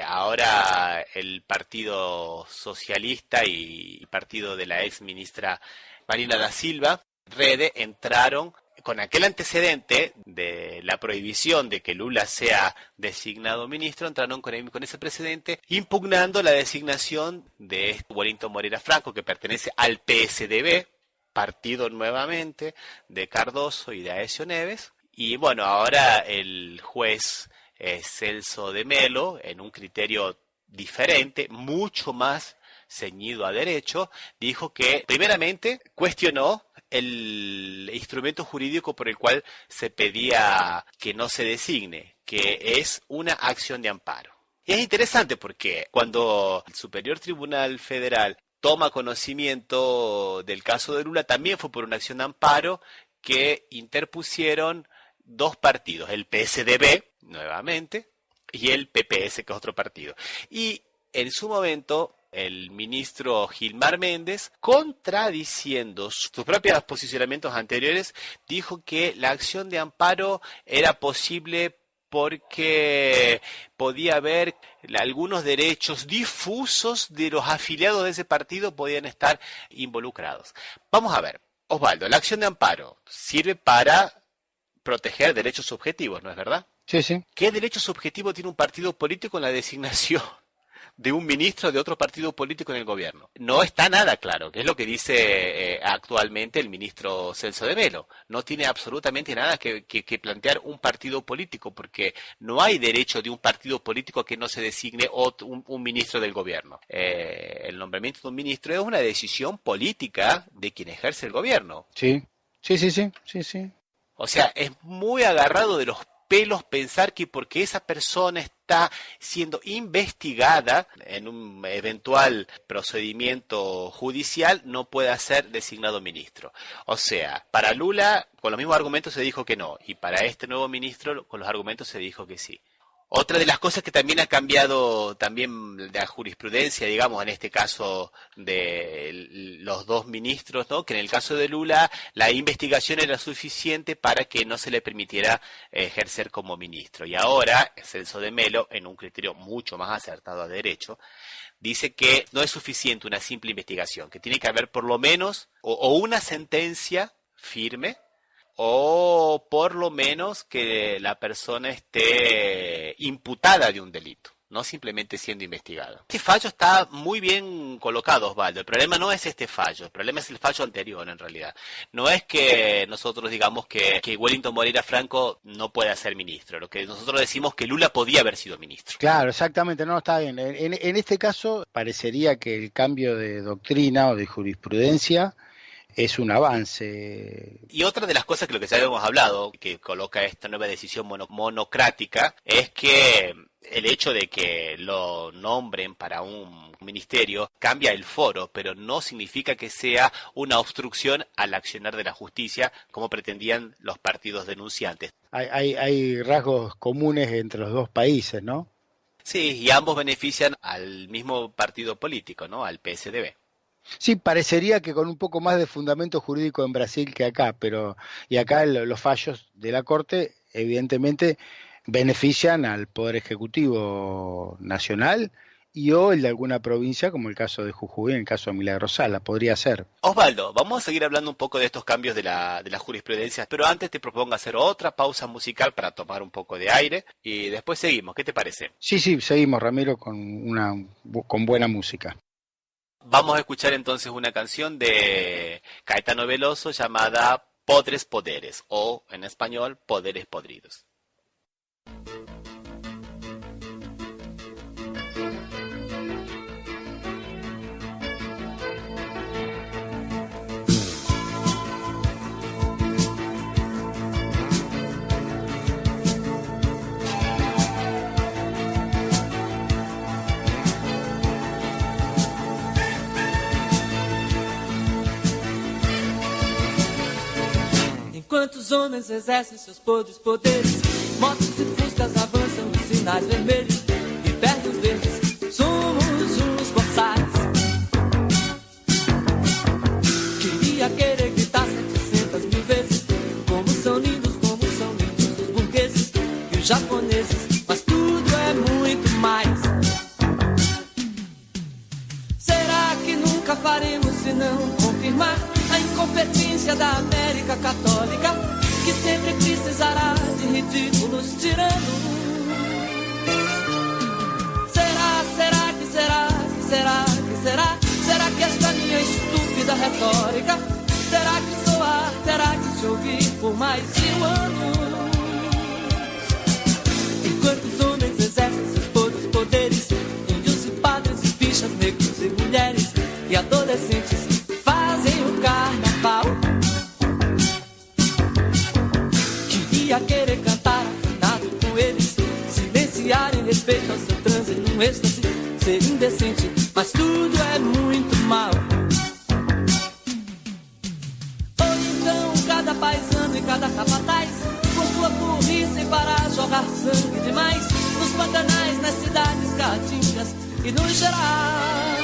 ahora el Partido Socialista y partido de la ex ministra Marina da Silva, Rede, entraron con aquel antecedente de la prohibición de que Lula sea designado ministro, entraron con ese precedente, impugnando la designación de Wellington Moreira Franco, que pertenece al PSDB, partido nuevamente de Cardoso y de Aécio Neves. Y bueno, ahora el juez Celso de Mello, en un criterio diferente, mucho más ceñido a derecho, dijo que primeramente cuestionó el instrumento jurídico por el cual se pedía que no se designe, que es una acción de amparo. Y es interesante porque cuando el Superior Tribunal Federal toma conocimiento del caso de Lula, también fue por una acción de amparo que interpusieron dos partidos, el PSDB, nuevamente, y el PPS, que es otro partido. Y en su momento, el ministro Gilmar Méndez, contradiciendo sus propios posicionamientos anteriores, dijo que la acción de amparo era posible porque podía haber algunos derechos difusos de los afiliados de ese partido podían estar involucrados. Vamos a ver, Osvaldo, la acción de amparo sirve para proteger derechos subjetivos, ¿no es verdad? Sí. ¿Qué derecho subjetivo tiene un partido político en la designación de un ministro de otro partido político en el gobierno? No está nada claro, que es lo que dice actualmente el ministro Celso de Mello. No tiene absolutamente nada que plantear un partido político, porque no hay derecho de un partido político a que no se designe un ministro del gobierno. El nombramiento de un ministro es una decisión política de quien ejerce el gobierno. Sí. O sea, es muy agarrado de los pelos pensar que porque esa persona está siendo investigada en un eventual procedimiento judicial no pueda ser designado ministro. O sea, para Lula con los mismos argumentos se dijo que no, y para este nuevo ministro con los argumentos se dijo que sí. Otra de las cosas que también ha cambiado también la jurisprudencia, digamos, en este caso de los dos ministros, ¿no? Que en el caso de Lula la investigación era suficiente para que no se le permitiera ejercer como ministro. Y ahora Celso de Mello, en un criterio mucho más acertado a derecho, dice que no es suficiente una simple investigación, que tiene que haber por lo menos o una sentencia firme, o por lo menos que la persona esté imputada de un delito, no simplemente siendo investigado. Este fallo está muy bien colocado, Osvaldo. El problema no es este fallo, el problema es el fallo anterior en realidad. No es que nosotros digamos que Wellington Moreira Franco no pueda ser ministro, lo que nosotros decimos que Lula podía haber sido ministro. Claro, exactamente, no, está bien. En este caso parecería que el cambio de doctrina o de jurisprudencia es un avance. Y otra de las cosas que lo que ya habíamos hablado, que coloca esta nueva decisión monocrática, es que el hecho de que lo nombren para un ministerio cambia el foro, pero no significa que sea una obstrucción al accionar de la justicia, como pretendían los partidos denunciantes. Hay rasgos comunes entre los dos países, ¿no? Sí, y ambos benefician al mismo partido político, ¿no? Al PSDB. Sí, parecería que con un poco más de fundamento jurídico en Brasil que acá, y acá los fallos de la Corte evidentemente benefician al Poder Ejecutivo Nacional y o el de alguna provincia, como el caso de Jujuy, en el caso de Milagros Sala, podría ser. Osvaldo, vamos a seguir hablando un poco de estos cambios de la jurisprudencia, pero antes te propongo hacer otra pausa musical para tomar un poco de aire y después seguimos. ¿Qué te parece? Sí, seguimos, Ramiro, con buena música. Vamos a escuchar entonces una canción de Caetano Veloso llamada Podres Poderes, o en español, Poderes Podridos. Enquanto os homens exercem seus podres poderes, motos e fuscas avançam em sinais vermelhos e pernas verdes, somos uns boçais. Queria gritar 700 mil vezes como são lindos os burgueses e os japoneses, mas tudo é muito mais. Será que nunca faremos se não confirmar a incompetência da América Católica, que sempre precisará de ridículos tiranos? Será que esta minha estúpida retórica terá que soar, terá que se ouvir por mais de um ano? Enquanto os homens exercem seus podres poderes, índios e padres e bichas, negros e mulheres e adolescentes fazem o carnaval. Queria querer cantar afinado com eles, silenciar em respeito ao seu transe num êxtase, ser indecente, mas tudo é muito mal. Ou então cada paisano e cada capataz, com sua burrice para jorrar sangue demais nos pantanais, nas cidades caatingas e nos gerais.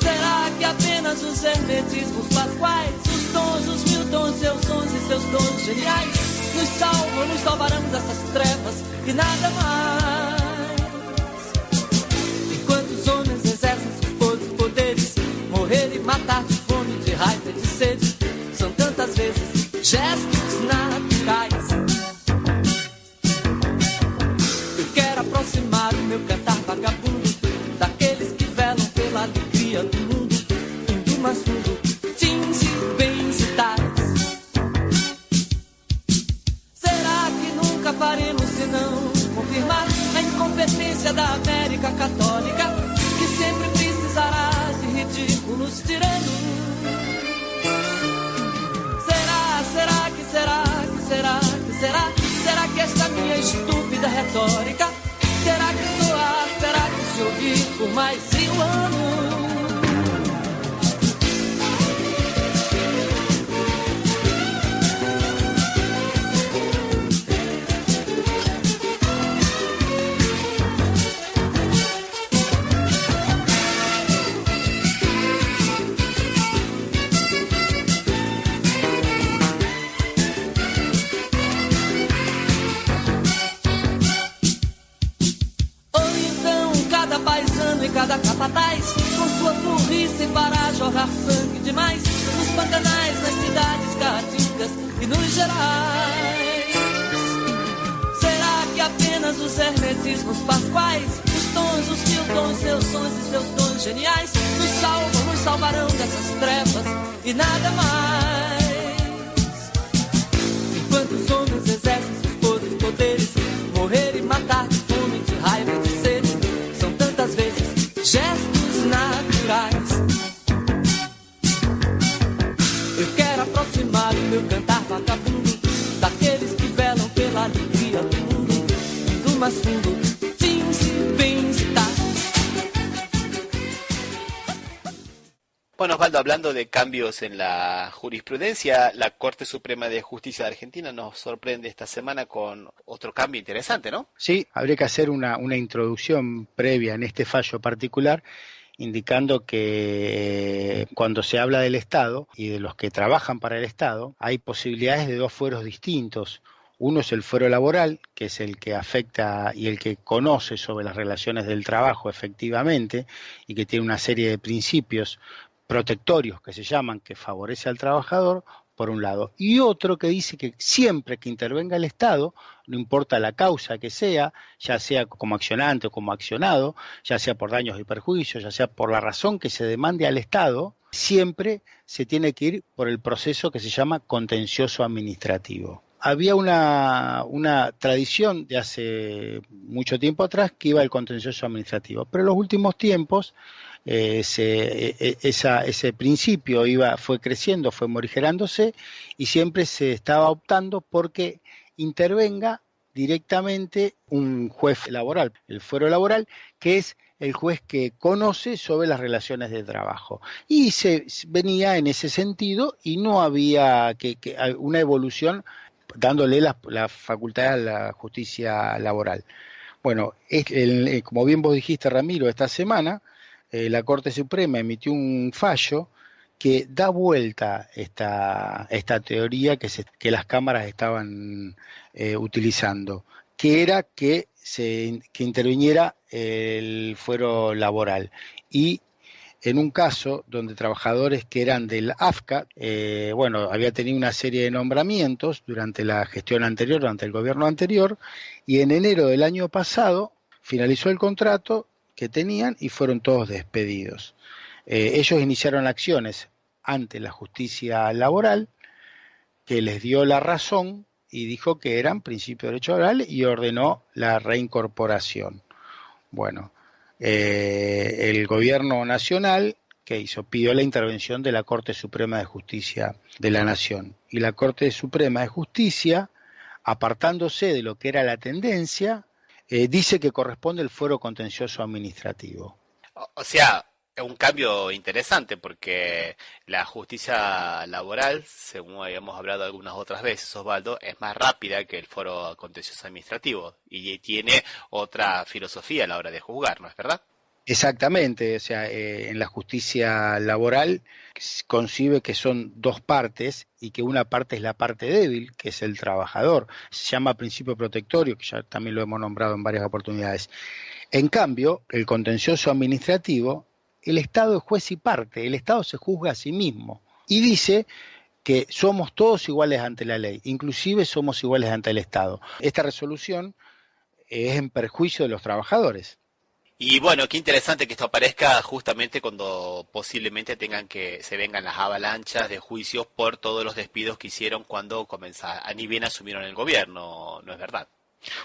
Será que apenas os hermetismos pasquais, os tons, os mil tons, seus sons e seus dons geniais nos salvam, nos salvarão dessas trevas e nada mais? Enquanto os homens exercem seus podres poderes, morrer e matar de fome, de raiva e de sede, são tantas vezes gestos naturais. Eu quero aproximar o meu cantar vagabundo daqueles que velam pela alegria do mundo, indo mais fundo, teens e bens e tais. Será que nunca faremos senão confirmar a incompetência da América Católica, que sempre precisará de ridículos tiranos? Será que esta minha estúpida retórica terá que soar, terá que se ouvir por mais de um ano? Cada capataz, com sua burrice para jorrar sangue demais nos pantanais, nas cidades caatingas e nos gerais. Será que apenas apenas os hermetismos pasquais, os tons, os mil tons, seus sons e seus dons geniais nos salvam, nos salvarão dessas trevas e nada mais. Enquanto os homens exercem seus podres poderes, morrer e matar de fome, de raiva e de sede, são tantas vezes gestos naturais. Eu quero aproximar o meu cantar vagabundo daqueles que velam pela alegria do mundo, do mais fundo, fins e bens e tais. Bueno, Osvaldo, hablando de cambios en la jurisprudencia, la Corte Suprema de Justicia de Argentina nos sorprende esta semana con otro cambio interesante, ¿no? Sí, habría que hacer una introducción previa en este fallo particular, indicando que cuando se habla del Estado y de los que trabajan para el Estado, hay posibilidades de dos fueros distintos. Uno es el fuero laboral, que es el que afecta y el que conoce sobre las relaciones del trabajo efectivamente y que tiene una serie de principios protectorios que se llaman, que favorece al trabajador, por un lado, y otro que dice que siempre que intervenga el Estado, no importa la causa que sea, ya sea como accionante o como accionado, ya sea por daños y perjuicios, ya sea por la razón que se demande al Estado, siempre se tiene que ir por el proceso que se llama contencioso administrativo. Había una tradición de hace mucho tiempo atrás que iba al contencioso administrativo, pero en los últimos tiempos ese principio fue creciendo, fue morigerándose y siempre se estaba optando porque intervenga directamente un juez laboral, el fuero laboral, que es el juez que conoce sobre las relaciones de trabajo. Y se venía en ese sentido y no había una evolución dándole las facultades a la justicia laboral. Bueno, como bien vos dijiste, Ramiro, esta semana la Corte Suprema emitió un fallo que da vuelta esta teoría que las cámaras estaban utilizando, que era que interviniera el fuero laboral. Y en un caso donde trabajadores que eran del AFCA, había tenido una serie de nombramientos durante la gestión anterior, durante el gobierno anterior, y en enero del año pasado finalizó el contrato que tenían y fueron todos despedidos. Ellos iniciaron acciones ante la justicia laboral, que les dio la razón y dijo que eran principios de derecho laboral y ordenó la reincorporación. Bueno, el gobierno nacional, ¿qué hizo? Pidió la intervención de la Corte Suprema de Justicia de la Nación. Y la Corte Suprema de Justicia, apartándose de lo que era la tendencia, dice que corresponde el fuero contencioso administrativo. O sea, un cambio interesante porque la justicia laboral, según habíamos hablado algunas otras veces, Osvaldo, es más rápida que el foro contencioso administrativo y tiene otra filosofía a la hora de juzgar, ¿no es verdad? Exactamente, o sea, en la justicia laboral concibe que son dos partes y que una parte es la parte débil, que es el trabajador. Se llama principio protectorio, que ya también lo hemos nombrado en varias oportunidades. En cambio, el contencioso administrativo, el Estado es juez y parte, el Estado se juzga a sí mismo y dice que somos todos iguales ante la ley, inclusive somos iguales ante el Estado. Esta resolución es en perjuicio de los trabajadores. Y bueno, qué interesante que esto aparezca justamente cuando posiblemente se vengan las avalanchas de juicios por todos los despidos que hicieron cuando ni bien asumieron el gobierno, ¿no es verdad?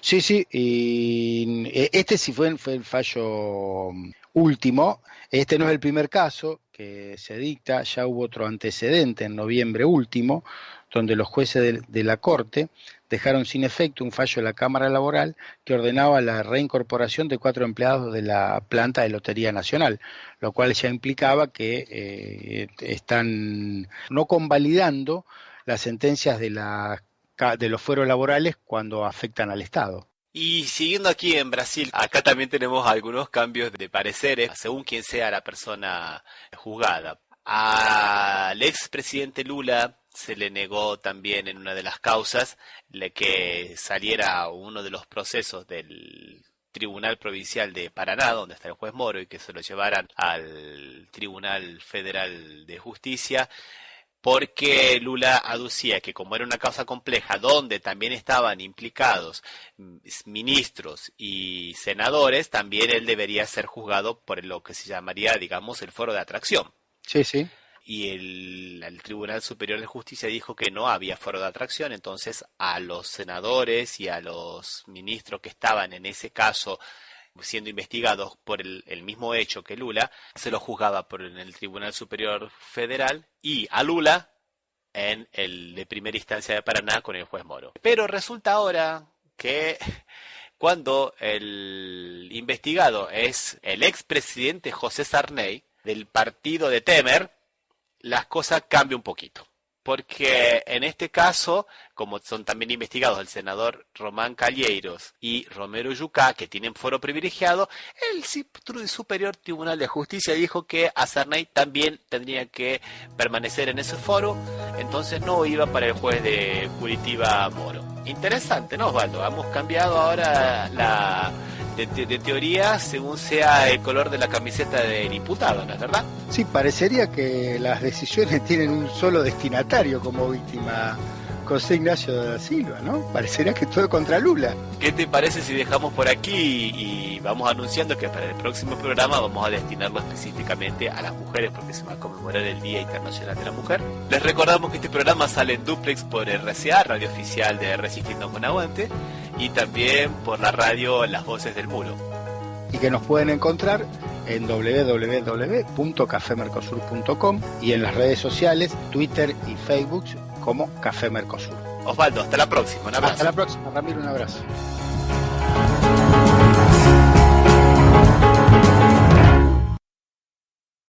Sí, y este sí fue el fallo último. Este no es el primer caso que se dicta, ya hubo otro antecedente en noviembre último, donde los jueces de la Corte dejaron sin efecto un fallo de la Cámara Laboral que ordenaba la reincorporación de 4 empleados de la planta de Lotería Nacional, lo cual ya implicaba que están no convalidando las sentencias de los fueros laborales cuando afectan al Estado. Y siguiendo aquí en Brasil, acá también tenemos algunos cambios de pareceres según quien sea la persona juzgada. Al expresidente Lula se le negó también en una de las causas que saliera uno de los procesos del Tribunal Provincial de Paraná, donde está el juez Moro, y que se lo llevaran al Tribunal Federal de Justicia, porque Lula aducía que como era una causa compleja donde también estaban implicados ministros y senadores, también él debería ser juzgado por lo que se llamaría, digamos, el foro de atracción. Sí, sí. Y el Tribunal Superior de Justicia dijo que no había foro de atracción, entonces a los senadores y a los ministros que estaban en ese caso siendo investigados por el mismo hecho que Lula, se lo juzgaba en el Tribunal Superior Federal y a Lula en el de primera instancia de Paraná con el juez Moro. Pero resulta ahora que cuando el investigado es el expresidente José Sarney del partido de Temer, las cosas cambian un poquito. Porque en este caso, como son también investigados el senador Román Calleiros y Romero Yucá, que tienen foro privilegiado, el Superior Tribunal de Justicia dijo que a Sarney también tendría que permanecer en ese foro, entonces no iba para el juez de Curitiba Moro. Interesante, ¿no, Osvaldo? Hemos cambiado ahora de teoría según sea el color de la camiseta del imputado, ¿no es verdad? Sí, parecería que las decisiones tienen un solo destinatario como víctima, José Ignacio da Silva, ¿no? Parecería que todo contra Lula. ¿Qué te parece si dejamos por aquí y vamos anunciando que para el próximo programa vamos a destinarlo específicamente a las mujeres, porque se va a conmemorar el Día Internacional de la Mujer? Les recordamos que este programa sale en duplex por RCA, radio oficial de Resistiendo con Aguante, y también por la radio Las Voces del Muro. Y que nos pueden encontrar en www.cafemercosur.com y en las redes sociales, Twitter y Facebook como Café Mercosur. Osvaldo, hasta la próxima, un abrazo. Hasta la próxima, Ramiro, un abrazo.